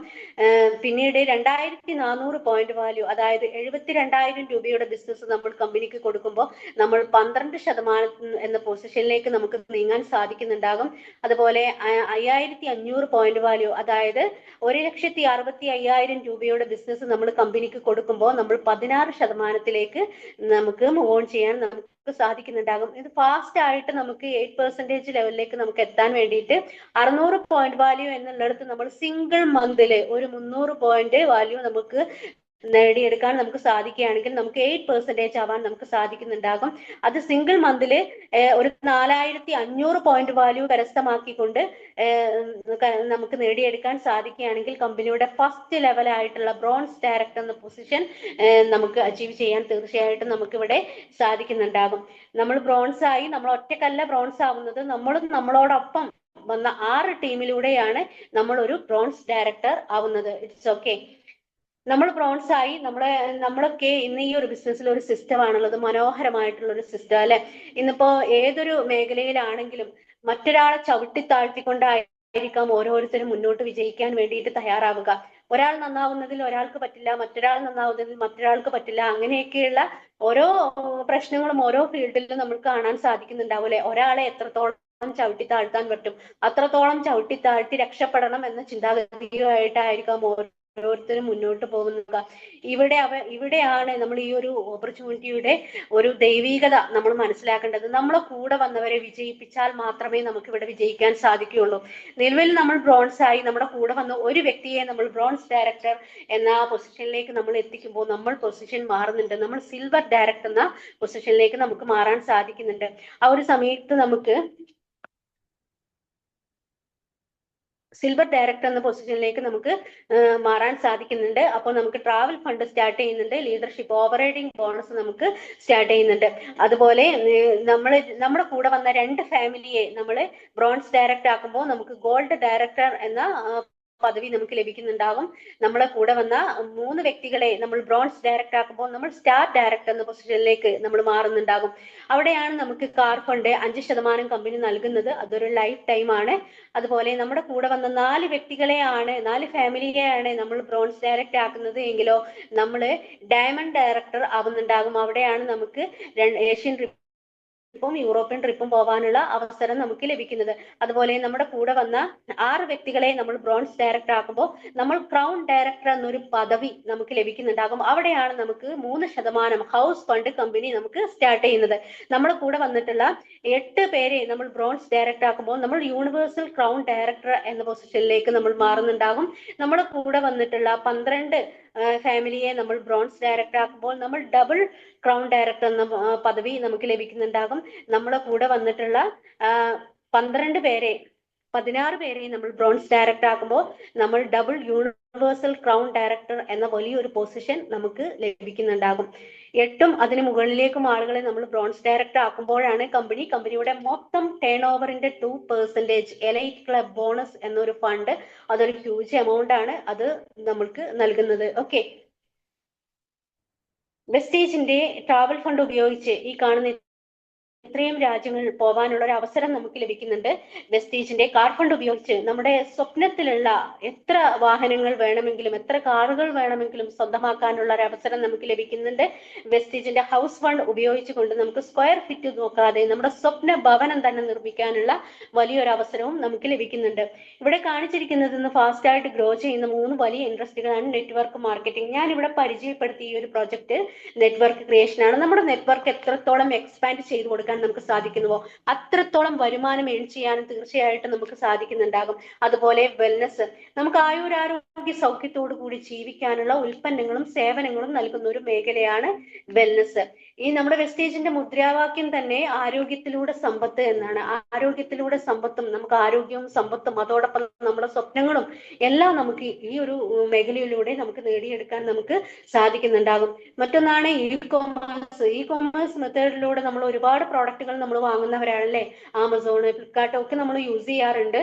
പിന്നീട് 2,400 പോയിന്റ് വാല്യൂ, അതായത് 72,000 രൂപയുടെ ബിസിനസ് നമ്മൾ കമ്പനിക്ക് കൊടുക്കുമ്പോൾ നമ്മൾ 12% എന്ന പൊസിഷനിലേക്ക് നമുക്ക് നീങ്ങാൻ സാധിക്കുന്നുണ്ടാകും. അതുപോലെ 5500 പോയിന്റ് വാല്യൂ, അതായത് 1,65,000 രൂപയുടെ ബിസിനസ് നമ്മൾ കമ്പനിക്ക് കൊടുക്കുമ്പോൾ നമ്മൾ 16% നമുക്ക് മൂവ് ഓൺ ചെയ്യാൻ നമുക്ക് സാധിക്കുന്നുണ്ടാകും. ഇത് ഫാസ്റ്റ് ആയിട്ട് നമുക്ക് 8% ലെവലിലേക്ക് നമുക്ക് എത്താൻ വേണ്ടിയിട്ട് 600 പോയിന്റ് വാല്യൂ എന്നുള്ളിടത്ത് നമ്മൾ സിംഗിൾ മന്തില് ഒരു 300 പോയിന്റ് വാല്യൂ നമുക്ക് നേടിയെടുക്കാൻ നമുക്ക് സാധിക്കുകയാണെങ്കിൽ നമുക്ക് 8% ആവാൻ നമുക്ക് സാധിക്കുന്നുണ്ടാകും. അത് സിംഗിൾ മന്തില് ഒരു 4,500 പോയിന്റ് വാല്യൂ കരസ്ഥമാക്കിക്കൊണ്ട് നമുക്ക് നേടിയെടുക്കാൻ സാധിക്കുകയാണെങ്കിൽ കമ്പനിയുടെ ഫസ്റ്റ് ലെവൽ ആയിട്ടുള്ള ബ്രോൺസ് ഡയറക്ടർ എന്ന പൊസിഷൻ നമുക്ക് അച്ചീവ് ചെയ്യാൻ തീർച്ചയായിട്ടും നമുക്ക് ഇവിടെ സാധിക്കുന്നുണ്ടാകും. നമ്മൾ ബ്രോൺസ് ആയി, നമ്മൾ ഒറ്റക്കല്ല ബ്രോൺസ് ആവുന്നത്, നമ്മളും നമ്മളോടൊപ്പം വന്ന 6 ടീമിലൂടെയാണ് നമ്മൾ ഒരു ബ്രോൺസ് ഡയറക്ടർ ആവുന്നത്. It's okay. നമ്മൾ ബ്രോൺസ് ആയി, നമ്മളൊക്കെ ഇന്ന് ഈ ഒരു ബിസിനസ്സിൽ ഒരു സിസ്റ്റം ആണുള്ളത്, മനോഹരമായിട്ടുള്ള ഒരു സിസ്റ്റം അല്ലെ. ഇന്നിപ്പോ ഏതൊരു മേഖലയിലാണെങ്കിലും മറ്റൊരാളെ ചവിട്ടിത്താഴ്ത്തിക്കൊണ്ടായിരിക്കാം ഓരോരുത്തരും മുന്നോട്ട് വിജയിക്കാൻ വേണ്ടിയിട്ട് തയ്യാറാവുക. ഒരാൾ നന്നാവുന്നതിൽ ഒരാൾക്ക് പറ്റില്ല, മറ്റൊരാൾ നന്നാവുന്നതിൽ മറ്റൊരാൾക്ക് പറ്റില്ല. അങ്ങനെയൊക്കെയുള്ള ഓരോ പ്രശ്നങ്ങളും ഓരോ ഫീൽഡിലും നമുക്ക് കാണാൻ സാധിക്കുന്നുണ്ടാവും അല്ലെ. ഒരാളെ എത്രത്തോളം ചവിട്ടി താഴ്ത്താൻ പറ്റും അത്രത്തോളം ചവിട്ടി താഴ്ത്തി രക്ഷപ്പെടണം എന്ന ചിന്താഗതിയായിട്ടായിരിക്കാം ഓരോരുത്തരും മുന്നോട്ട് പോകുന്നത്. ഇവിടെയാണ് നമ്മൾ ഈ ഒരു ഓപ്പർച്യൂണിറ്റിയുടെ ഒരു ദൈവികത നമ്മൾ മനസ്സിലാക്കേണ്ടത്. നമ്മളെ കൂടെ വന്നവരെ വിജയിപ്പിച്ചാൽ മാത്രമേ നമുക്ക് ഇവിടെ വിജയിക്കാൻ സാധിക്കുകയുള്ളൂ. നിലവിൽ നമ്മൾ ബ്രോൺസ് ആയി നമ്മുടെ കൂടെ വന്ന ഒരു വ്യക്തിയെ നമ്മൾ ബ്രോൺസ് ഡയറക്ടർ എന്ന പൊസിഷനിലേക്ക് നമ്മൾ എത്തിക്കുമ്പോൾ നമ്മൾ പൊസിഷൻ മാറുന്നുണ്ട്. നമ്മൾ സിൽവർ ഡയറക്ടർ എന്ന പൊസിഷനിലേക്ക് നമുക്ക് മാറാൻ സാധിക്കുന്നുണ്ട്. ആ ഒരു സമയത്ത് നമുക്ക് സിൽവർ ഡയറക്ടർ എന്ന പൊസിഷനിലേക്ക് നമുക്ക് മാറാൻ സാധിക്കുന്നുണ്ട്. അപ്പോൾ നമുക്ക് ട്രാവൽ ഫണ്ട് സ്റ്റാർട്ട് ചെയ്യുന്നുണ്ട്, ലീഡർഷിപ്പ് ഓപ്പറേറ്റിംഗ് ബോണസ് നമുക്ക് സ്റ്റാർട്ട് ചെയ്യുന്നുണ്ട്. അതുപോലെ നമ്മുടെ കൂടെ വന്ന 2 ഫാമിലിയെ നമ്മൾ ബ്രോൺസ് ഡയറക്ടർ ആക്കുമ്പോൾ നമുക്ക് ഗോൾഡ് ഡയറക്ടർ എന്ന പദവി നമുക്ക് ലഭിക്കുന്നുണ്ടാവും. നമ്മളെ കൂടെ വന്ന 3 വ്യക്തികളെ നമ്മൾ ബ്രോൺസ് ഡയറക്ടർ ആക്കുമ്പോൾ നമ്മൾ സ്റ്റാർ ഡയറക്ടർ എന്ന പൊസിഷനിലേക്ക് നമ്മൾ മാറുന്നുണ്ടാകും. അവിടെയാണ് നമുക്ക് കാർ ഫണ്ട് 5% കമ്പനി നൽകുന്നത്. അതൊരു ലൈഫ് ടൈം ആണ്. അതുപോലെ നമ്മുടെ കൂടെ വന്ന 4 വ്യക്തികളെയാണ്, 4 ഫാമിലിയെയാണ് നമ്മൾ ബ്രോൺസ് ഡയറക്ടർ ആക്കുന്നത് എങ്കിലോ നമ്മൾ ഡയമണ്ട് ഡയറക്ടർ ആവുന്നുണ്ടാകും. അവിടെയാണ് നമുക്ക് ഏഷ്യൻ യൂറോപ്യൻ ട്രിപ്പും പോകാനുള്ള അവസരം നമുക്ക് ലഭിക്കുന്നത്. അതുപോലെ നമ്മുടെ കൂടെ വന്ന 6 വ്യക്തികളെ നമ്മൾ ബ്രോൺസ് ഡയറക്ടർ ആക്കുമ്പോൾ നമ്മൾ ക്രൗൺ ഡയറക്ടർ എന്നൊരു പദവി നമുക്ക് ലഭിക്കുന്നുണ്ടാകും. അവിടെയാണ് നമുക്ക് 3% ഹൗസ് ഫണ്ട് കമ്പനി നമുക്ക് സ്റ്റാർട്ട് ചെയ്യുന്നത്. നമ്മുടെ കൂടെ വന്നിട്ടുള്ള 8 പേരെ നമ്മൾ ബ്രോൺസ് ഡയറക്ടർ ആക്കുമ്പോൾ നമ്മൾ യൂണിവേഴ്സൽ ക്രൗൺ ഡയറക്ടർ എന്ന പൊസിഷനിലേക്ക് നമ്മൾ മാറുന്നുണ്ടാകും. നമ്മുടെ കൂടെ വന്നിട്ടുള്ള 12 ഫാമിലിയെ നമ്മൾ ബ്രോൺസ് ഡയറക്ടർ ആക്കുമ്പോൾ നമ്മൾ ഡബിൾ ക്രൗൺ ഡയറക്ടർ എന്ന പദവി നമുക്ക് ലഭിക്കുന്നുണ്ടാകും. നമ്മുടെ കൂടെ വന്നിട്ടുള്ള 16 പേരെ നമ്മൾ ബ്രോൺസ് ഡയറക്ടർ ആക്കുമ്പോൾ നമ്മൾ ഡബിൾ യൂണിവേഴ്സൽ ക്രൗൺ ഡയറക്ടർ എന്ന വലിയൊരു പൊസിഷൻ നമുക്ക് ലഭിക്കുന്നുണ്ടാകും. 8ഉം അതിന് മുകളിലേക്കും ആളുകളെ നമ്മൾ ബ്രോൺസ് ഡയറക്ടർ ആക്കുമ്പോഴാണ് കമ്പനിയുടെ മൊത്തം ടേൺ ഓവറിന്റെ 2% എലൈറ്റ് ക്ലബ് ബോണസ് എന്നൊരു ഫണ്ട്, അതൊരു ഹ്യൂജ് എമൗണ്ട് ആണ്, അത് നമ്മൾക്ക് നൽകുന്നത്. ഓക്കെ. വെസ്റ്റേജിന്റെ ട്രാവൽ ഫണ്ട് ഉപയോഗിച്ച് ഈ കാണുന്ന ഇത്രയും രാജ്യങ്ങളിൽ പോകാനുള്ള ഒരു അവസരം നമുക്ക് ലഭിക്കുന്നുണ്ട്. വെസ്റ്റേജിന്റെ കാർ ഫണ്ട് ഉപയോഗിച്ച് നമ്മുടെ സ്വപ്നത്തിലുള്ള എത്ര വാഹനങ്ങൾ വേണമെങ്കിലും എത്ര കാറുകൾ വേണമെങ്കിലും സ്വന്തമാക്കാനുള്ള ഒരു അവസരം നമുക്ക് ലഭിക്കുന്നുണ്ട്. വെസ്റ്റേജിന്റെ ഹൗസ് ഫണ്ട് ഉപയോഗിച്ചുകൊണ്ട് നമുക്ക് സ്ക്വയർ ഫീറ്റ് നോക്കാതെ നമ്മുടെ സ്വപ്ന ഭവനം തന്നെ നിർമ്മിക്കാനുള്ള വലിയൊരു അവസരവും നമുക്ക് ലഭിക്കുന്നുണ്ട്. ഇവിടെ കാണിച്ചിരിക്കുന്നത് ഇന്ന് ഫാസ്റ്റ് ആയിട്ട് ഗ്രോ ചെയ്യുന്ന 3 വലിയ ഇൻഡസ്ട്രികളാണ്. Network marketing. ഞാൻ ഇവിടെ പരിചയപ്പെടുത്തിയ ഈ ഒരു പ്രോജക്റ്റ് നെറ്റ്വർക്ക് ക്രിയേഷൻ ആണ്. നമ്മുടെ നെറ്റ്വർക്ക് എത്രത്തോളം എക്സ്പാൻഡ് ചെയ്ത് കൊടുക്കാൻ നമുക്ക് സാധിക്കുന്നുവോ അത്രത്തോളം വരുമാനം ഏൺ ചെയ്യാനും തീർച്ചയായിട്ടും നമുക്ക് സാധിക്കുന്നുണ്ടാകും. അതുപോലെ വെൽനസ്, നമുക്ക് ആയുരാരോഗ്യ സൗഖ്യത്തോടു കൂടി ജീവിക്കാനുള്ള ഉൽപ്പന്നങ്ങളും സേവനങ്ങളും നൽകുന്ന ഒരു മേഖലയാണ് വെൽനസ്. ഈ നമ്മുടെ വെസ്റ്റേജിന്റെ മുദ്രാവാക്യം തന്നെ ആരോഗ്യത്തിലൂടെ സമ്പത്ത് എന്നാണ്. ആരോഗ്യത്തിലൂടെ സമ്പത്തും, നമുക്ക് ആരോഗ്യവും സമ്പത്തും അതോടൊപ്പം നമ്മുടെ സ്വപ്നങ്ങളും എല്ലാം നമുക്ക് ഈ ഒരു മേഖലയിലൂടെ നമുക്ക് നേടിയെടുക്കാൻ നമുക്ക് സാധിക്കുന്നുണ്ടാകും. മറ്റൊന്നാണ് ഇ കോമേഴ്സ് മെത്തേഡിലൂടെ നമ്മൾ ഒരുപാട് പ്രോഡക്റ്റുകൾ നമ്മൾ വാങ്ങുന്നവരാണല്ലേ. ആമസോൺ, ഫ്ലിപ്കാർട്ട് ഒക്കെ നമ്മൾ യൂസ് ചെയ്യാറുണ്ട്.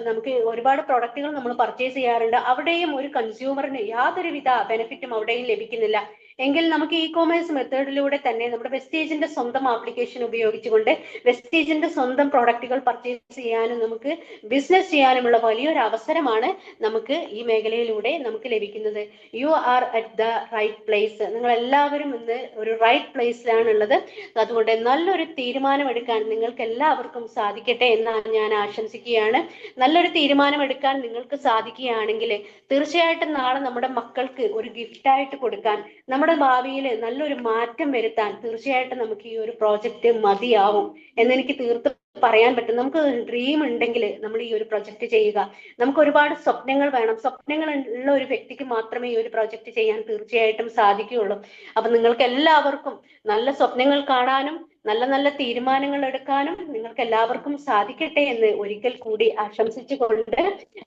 നമുക്ക് ഒരുപാട് പ്രോഡക്റ്റുകൾ നമ്മൾ പർച്ചേസ് ചെയ്യാറുണ്ട്. അവിടെയും ഒരു കൺസ്യൂമറിന് യാതൊരുവിധ ബെനിഫിറ്റും അവിടെയും ലഭിക്കുന്നില്ല. എങ്കിൽ നമുക്ക് ഇ കോമേഴ്സ് മെത്തേഡിലൂടെ തന്നെ നമ്മുടെ വെസ്റ്റേജിന്റെ സ്വന്തം ആപ്ലിക്കേഷൻ ഉപയോഗിച്ചുകൊണ്ട് വെസ്റ്റേജിന്റെ സ്വന്തം പ്രോഡക്റ്റുകൾ പർച്ചേസ് ചെയ്യാനും നമുക്ക് ബിസിനസ് ചെയ്യാനുമുള്ള വലിയൊരു അവസരമാണ് നമുക്ക് ഈ മേഖലയിലൂടെ നമുക്ക് ലഭിക്കുന്നത്. You are at the right place. നിങ്ങൾ എല്ലാവരും ഇന്ന് ഒരു റൈറ്റ് പ്ലേസിലാണ് ഉള്ളത്. അതുകൊണ്ട് നല്ലൊരു തീരുമാനമെടുക്കാൻ നിങ്ങൾക്ക് എല്ലാവർക്കും സാധിക്കട്ടെ എന്ന് ഞാൻ ആശംസിക്കുകയാണ്. നല്ലൊരു തീരുമാനമെടുക്കാൻ നിങ്ങൾക്ക് സാധിക്കുകയാണെങ്കിൽ തീർച്ചയായിട്ടും നാളെ നമ്മുടെ മക്കൾക്ക് ഒരു ഗിഫ്റ്റായിട്ട് കൊടുക്കാൻ, നമ്മുടെ ഭാവിയിൽ നല്ലൊരു മാറ്റം വരുത്താൻ തീർച്ചയായിട്ടും നമുക്ക് ഈ ഒരു പ്രോജക്റ്റ് മതിയാവും എന്നെനിക്ക് തീർത്തും പറയാൻ പറ്റും. നമുക്ക് ഡ്രീം ഉണ്ടെങ്കിൽ നമ്മൾ ഈ ഒരു പ്രൊജക്ട് ചെയ്യുക. നമുക്ക് ഒരുപാട് സ്വപ്നങ്ങൾ വേണം. സ്വപ്നങ്ങൾ ഉള്ള ഒരു വ്യക്തിക്ക് മാത്രമേ ഈ ഒരു പ്രൊജക്ട് ചെയ്യാൻ തീർച്ചയായിട്ടും സാധിക്കുകയുള്ളൂ. അപ്പൊ നിങ്ങൾക്ക് എല്ലാവർക്കും നല്ല സ്വപ്നങ്ങൾ കാണാനും നല്ല നല്ല തീരുമാനങ്ങൾ എടുക്കാനും നിങ്ങൾക്ക് എല്ലാവർക്കും സാധിക്കട്ടെ എന്ന് ഒരിക്കൽ കൂടി ആശംസിച്ചുകൊണ്ട്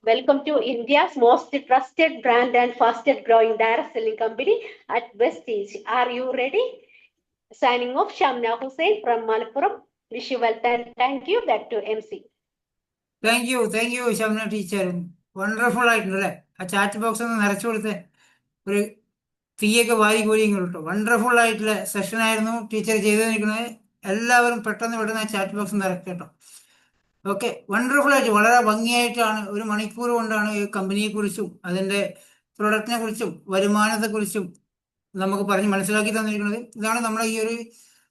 welcome to India's most trusted brand and fastest growing direct selling company at Vestige. Are you ready? Signing off, Shamna Hussain from Malappuram. Wish you well. Thank you. Back to MC. Thank you, Shamna teacher. Wonderful ആയിട്ടുണ്ടല്ലേ. ആ chat box ഒന്ന് നിറച്ചു കൊടുത്തേ. ഒരു തീയൊക്കെ വാരി കോരിയും കേട്ടോ. Wonderful ആയിട്ടുള്ള session ആയിരുന്നു ടീച്ചർ ചെയ്തു നിൽക്കുന്നത്. എല്ലാവരും പെട്ടെന്ന് ആ ചാറ്റ് ബോക്സ് നിറയ്ക്കുക കേട്ടോ. ഓക്കെ, വണ്ടർഫുൾ ആയിട്ട് വളരെ ഭംഗിയായിട്ടാണ് 1 മണിക്കൂർ കൊണ്ടാണ് ഈ കമ്പനിയെ കുറിച്ചും അതിന്റെ പ്രൊഡക്റ്റിനെ കുറിച്ചും വരുമാനത്തെക്കുറിച്ചും നമുക്ക് പറഞ്ഞ് മനസ്സിലാക്കി തന്നിരിക്കുന്നത്. ഇതാണ് നമ്മുടെ ഈ ഒരു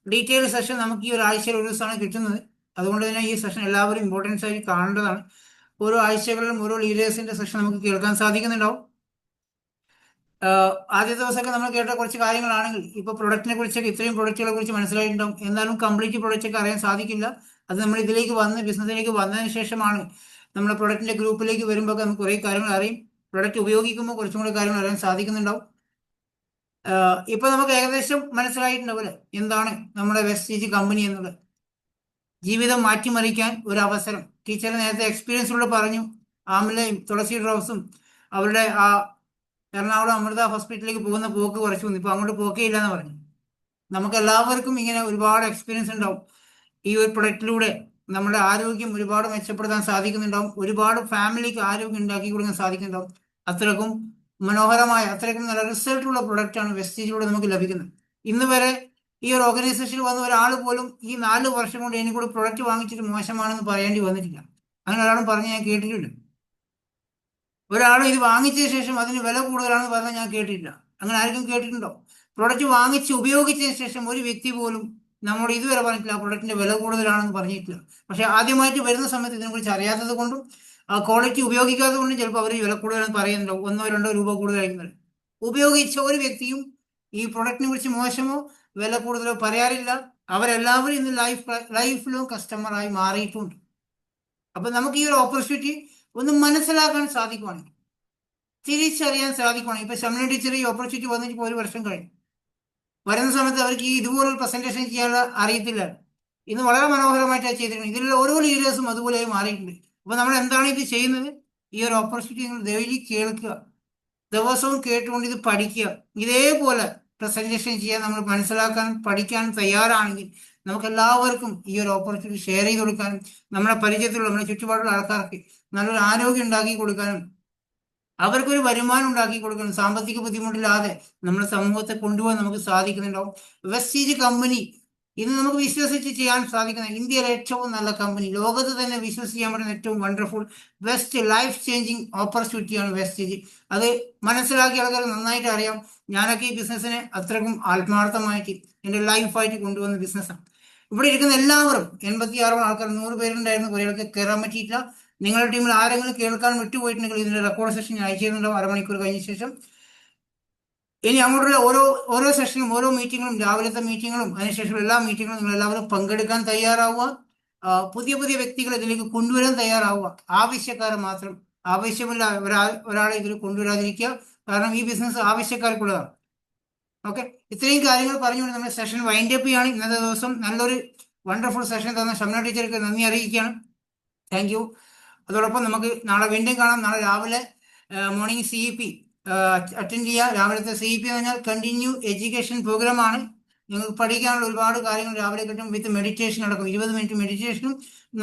ഡീറ്റെയിൽ സെഷൻ. നമുക്ക് ഈ ഒരു ആഴ്ചയിൽ ഒരു ദിവസമാണ് കിട്ടുന്നത്. അതുകൊണ്ട് തന്നെ ഈ സെഷൻ എല്ലാവരും ഇമ്പോർട്ടൻസ് ആയി കാണേണ്ടതാണ്. ഓരോ ആഴ്ചകളിലും ഓരോ ലീഡേഴ്സിന്റെ സെഷൻ നമുക്ക് കേൾക്കാൻ സാധിക്കുന്നുണ്ടാവും. ആദ്യ ദിവസമൊക്കെ നമ്മൾ കേട്ട കുറച്ച് കാര്യങ്ങളാണെങ്കിൽ ഇപ്പൊ പ്രൊഡക്റ്റിനെ കുറിച്ചൊക്കെ ഇത്രയും പ്രൊഡക്റ്റുകളെ കുറിച്ച് മനസ്സിലായിട്ടുണ്ടാവും. എന്നാലും കംപ്ലീറ്റ് പ്രൊഡക്റ്റ് ഒക്കെ അറിയാൻ സാധിക്കില്ല. അത് നമ്മൾ ഇതിലേക്ക് വന്ന് ബിസിനസ്സിലേക്ക് വന്നതിന് ശേഷമാണ് നമ്മുടെ പ്രൊഡക്റ്റിന്റെ ഗ്രൂപ്പിലേക്ക് വരുമ്പോൾ നമുക്ക് കുറേ കാര്യങ്ങൾ അറിയും. പ്രൊഡക്റ്റ് ഉപയോഗിക്കുമ്പോൾ കുറച്ചും കൂടി കാര്യങ്ങൾ അറിയാൻ സാധിക്കുന്നുണ്ടാവും. ഇപ്പൊ നമുക്ക് ഏകദേശം മനസ്സിലായിട്ടുണ്ടാവില്ലേ എന്താണ് നമ്മുടെ വെസ്റ്റേജ് കമ്പനി എന്നുള്ളത്. ജീവിതം മാറ്റിമറിക്കാൻ ഒരു അവസരം. ടീച്ചർ നേരത്തെ എക്സ്പീരിയൻസിലൂടെ പറഞ്ഞു. ആമിലയും തുളസി ഡ്രോപ്സും അവരുടെ ആ എറണാകുളം അമൃത ഹോസ്പിറ്റലിലേക്ക് പോകുന്ന പോക്ക് കുറച്ചു വന്നു. ഇപ്പൊ അങ്ങോട്ട് പോക്കേ ഇല്ല എന്ന് പറഞ്ഞു. നമുക്ക് എല്ലാവർക്കും ഇങ്ങനെ ഒരുപാട് എക്സ്പീരിയൻസ് ഉണ്ടാവും. ഈ ഒരു പ്രൊഡക്റ്റിലൂടെ നമ്മുടെ ആരോഗ്യം ഒരുപാട് മെച്ചപ്പെടുത്താൻ സാധിക്കുന്നുണ്ടാവും. ഒരുപാട് ഫാമിലിക്ക് ആരോഗ്യം ഉണ്ടാക്കി കൊടുക്കാൻ സാധിക്കുന്നുണ്ടാവും. അത്രക്കും മനോഹരമായ അത്രയ്ക്കും നല്ല റിസൾട്ടുള്ള പ്രൊഡക്റ്റാണ് വെസ്റ്റേജിലൂടെ നമുക്ക് ലഭിക്കുന്നത്. ഇന്ന് വരെ ഈ ഒരു ഓർഗനൈസേഷനിൽ വന്ന ഒരാൾ പോലും ഈ 4 വർഷം കൊണ്ട് എനിക്കൂടെ പ്രൊഡക്റ്റ് വാങ്ങിച്ചിട്ട് മോശമാണെന്ന് പറയേണ്ടി വന്നിട്ടില്ല. അങ്ങനെ ഒരാളും പറഞ്ഞ് ഞാൻ കേട്ടിട്ടില്ല. ഒരാളും ഇത് വാങ്ങിച്ചതിന് ശേഷം അതിന് വില കൂടുതലാണെന്ന് പറഞ്ഞാൽ ഞാൻ കേട്ടിട്ടില്ല. അങ്ങനെ ആർക്കും കേട്ടിട്ടുണ്ടോ? പ്രൊഡക്റ്റ് വാങ്ങിച്ച് ഉപയോഗിച്ചതിന് ശേഷം ഒരു വ്യക്തി പോലും നമ്മോട് ഇതുവരെ പറഞ്ഞിട്ടില്ല പ്രൊഡക്റ്റിന്റെ വില കൂടുതലാണെന്ന് പറഞ്ഞിട്ടില്ല. പക്ഷെ ആദ്യമായിട്ട് വരുന്ന സമയത്ത് ഇതിനെക്കുറിച്ച് അറിയാത്തത് കൊണ്ടും ക്വാളിറ്റി ഉപയോഗിക്കാത്തത് കൊണ്ടും ചിലപ്പോൾ അവർ വില കൂടുതലെന്ന് പറയുന്നുണ്ടോ, 1-2 രൂപ കൂടുതലായിരിക്കുന്നത്. ഉപയോഗിച്ച ഒരു വ്യക്തിയും ഈ പ്രൊഡക്റ്റിനെ കുറിച്ച് മോശമോ വില കൂടുതലോ പറയാറില്ല. അവരെല്ലാവരും ഇന്ന് ലൈഫിലും കസ്റ്റമറായി മാറിയിട്ടുണ്ട്. അപ്പൊ നമുക്ക് ഈ ഒരു ഓപ്പർച്യൂണിറ്റി ഒന്ന് മനസ്സിലാക്കാൻ സാധിക്കുവാണെങ്കിൽ, തിരിച്ചറിയാൻ സാധിക്കുവാണെങ്കിൽ, ഇപ്പൊ ഷംന ടീച്ചർ ഈ ഓപ്പർച്യൂണിറ്റി വന്നിട്ട് ഇപ്പോൾ 1 വർഷം കഴിഞ്ഞു. വരുന്ന സമയത്ത് അവർക്ക് ഈ ഇതുപോലൊരു പ്രസന്റേഷൻ ചെയ്യാനുള്ള അറിയത്തില്ല. ഇന്ന് വളരെ മനോഹരമായിട്ടാണ് ചെയ്തിരിക്കുന്നത്. ഇതിലുള്ള ഓരോ ലീഡേഴ്സും അതുപോലെ മാറിയിട്ടുണ്ട്. അപ്പൊ നമ്മൾ എന്താണ് ഇത് ചെയ്യുന്നത്? ഈ ഒരു ഓപ്പർച്യൂണിറ്റി നിങ്ങൾ ഡെയിലി കേൾക്കുക, ദിവസവും കേട്ടുകൊണ്ട് ഇത് പഠിക്കുക. ഇതേപോലെ പ്രസന്റേഷൻ ചെയ്യാൻ നമ്മൾ മനസ്സിലാക്കാൻ പഠിക്കാൻ തയ്യാറാണെങ്കിൽ നമുക്ക് എല്ലാവർക്കും ഈ ഒരു ഓപ്പർച്യൂണിറ്റി ഷെയർ ചെയ്ത് കൊടുക്കാനും നമ്മുടെ പരിചയത്തിലുള്ള നമ്മുടെ ചുറ്റുപാടുള്ള ആൾക്കാർക്ക് നല്ലൊരു ആരോഗ്യം ഉണ്ടാക്കി കൊടുക്കാനും അവർക്കൊരു വരുമാനം ഉണ്ടാക്കി കൊടുക്കണം. സാമ്പത്തിക ബുദ്ധിമുട്ടില്ലാതെ നമ്മുടെ സമൂഹത്തെ കൊണ്ടുപോകാൻ നമുക്ക് സാധിക്കുന്നുണ്ടാവും. വെസ്റ്റേജ് കമ്പനി ഇന്ന് നമുക്ക് വിശ്വസിച്ച് ചെയ്യാൻ സാധിക്കുന്ന ഇന്ത്യയിലെ ഏറ്റവും നല്ല കമ്പനി, ലോകത്ത് തന്നെ വിശ്വസിക്കാൻ പറ്റുന്ന ഏറ്റവും വണ്ടർഫുൾ ബെസ്റ്റ് ലൈഫ് ചേഞ്ചിങ് ഓപ്പർച്യൂണിറ്റിയാണ് വെസ്റ്റേജ്. അത് മനസ്സിലാക്കിയ ആൾക്കാർ നന്നായിട്ട് അറിയാം. ഞാനൊക്കെ ഈ ബിസിനസ്സിനെ അത്രക്കും ആത്മാർത്ഥമായിട്ട് എൻ്റെ ലൈഫായിട്ട് കൊണ്ടുവന്ന ബിസിനസ്സാണ്. ഇവിടെ ഇരിക്കുന്ന എല്ലാവരും 86 ആൾക്കാർ, 100 പേരുണ്ടായിരുന്നു. ഒരാൾക്ക് കയറാൻ പറ്റിയിട്ടില്ല. നിങ്ങളുടെ ടീമിൽ ആരെങ്കിലും കേൾക്കാൻ വിട്ടുപോയിട്ടുണ്ടെങ്കിൽ ഇതിന്റെ റെക്കോർഡ് സെഷൻ ഞാൻ അയച്ചു തരുന്നുണ്ടാവും 1/2 മണിക്കൂർ കഴിഞ്ഞ ശേഷം. ഇനി അങ്ങോട്ടുള്ള ഓരോ സെഷനും ഓരോ മീറ്റിങ്ങും, രാവിലത്തെ മീറ്റിങ്ങുകളും അതിനുശേഷം എല്ലാ മീറ്റിങ്ങുകളും നിങ്ങൾ എല്ലാവരും പങ്കെടുക്കാൻ തയ്യാറാവുക. പുതിയ വ്യക്തികൾ ഇതിലേക്ക് കൊണ്ടുവരാൻ തയ്യാറാവുക. ആവശ്യക്കാരെ മാത്രം, ആവശ്യമില്ല ഒരാളെ ഇതിൽ കൊണ്ടുവരാതിരിക്കുക. കാരണം ഈ ബിസിനസ് ആവശ്യക്കാർക്കുള്ളതാണ്. ഓക്കെ, ഇത്രയും കാര്യങ്ങൾ പറഞ്ഞുകൊണ്ട് നമ്മുടെ സെഷൻ വൈൻഡ് അപ്പ് ചെയ്യാണ്. ഇന്നത്തെ ദിവസം നല്ലൊരു വണ്ടർഫുൾ സെഷൻ തന്ന ഷംന ടീച്ചർക്ക് നന്ദി അറിയിക്കുകയാണ്. Thank you. അതോടൊപ്പം നമുക്ക് നാളെ വീണ്ടും കാണാം. നാളെ രാവിലെ മോർണിംഗ് CEP അറ്റൻഡ് ചെയ്യുക. രാവിലത്തെ CEP എന്ന് പറഞ്ഞാൽ കണ്ടിന്യൂ എഡ്യൂക്കേഷൻ പ്രോഗ്രാമാണ്. നിങ്ങൾക്ക് പഠിക്കാനുള്ള ഒരുപാട് കാര്യങ്ങൾ രാവിലെ കിട്ടും. വിത്ത് മെഡിറ്റേഷൻ അടക്കം 20 മിനിറ്റ് മെഡിറ്റേഷനും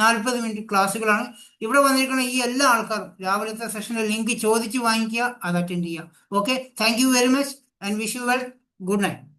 40 മിനിറ്റ് ക്ലാസ്സുകളാണ്. ഇവിടെ വന്നിരിക്കുന്ന ഈ എല്ലാ ആൾക്കാരും രാവിലത്തെ സെഷനിൽ ലിങ്ക് ചോദിച്ച് വാങ്ങിക്കുക, അത് അറ്റൻഡ് ചെയ്യുക. Okay, thank you very much and wish you well. Good night.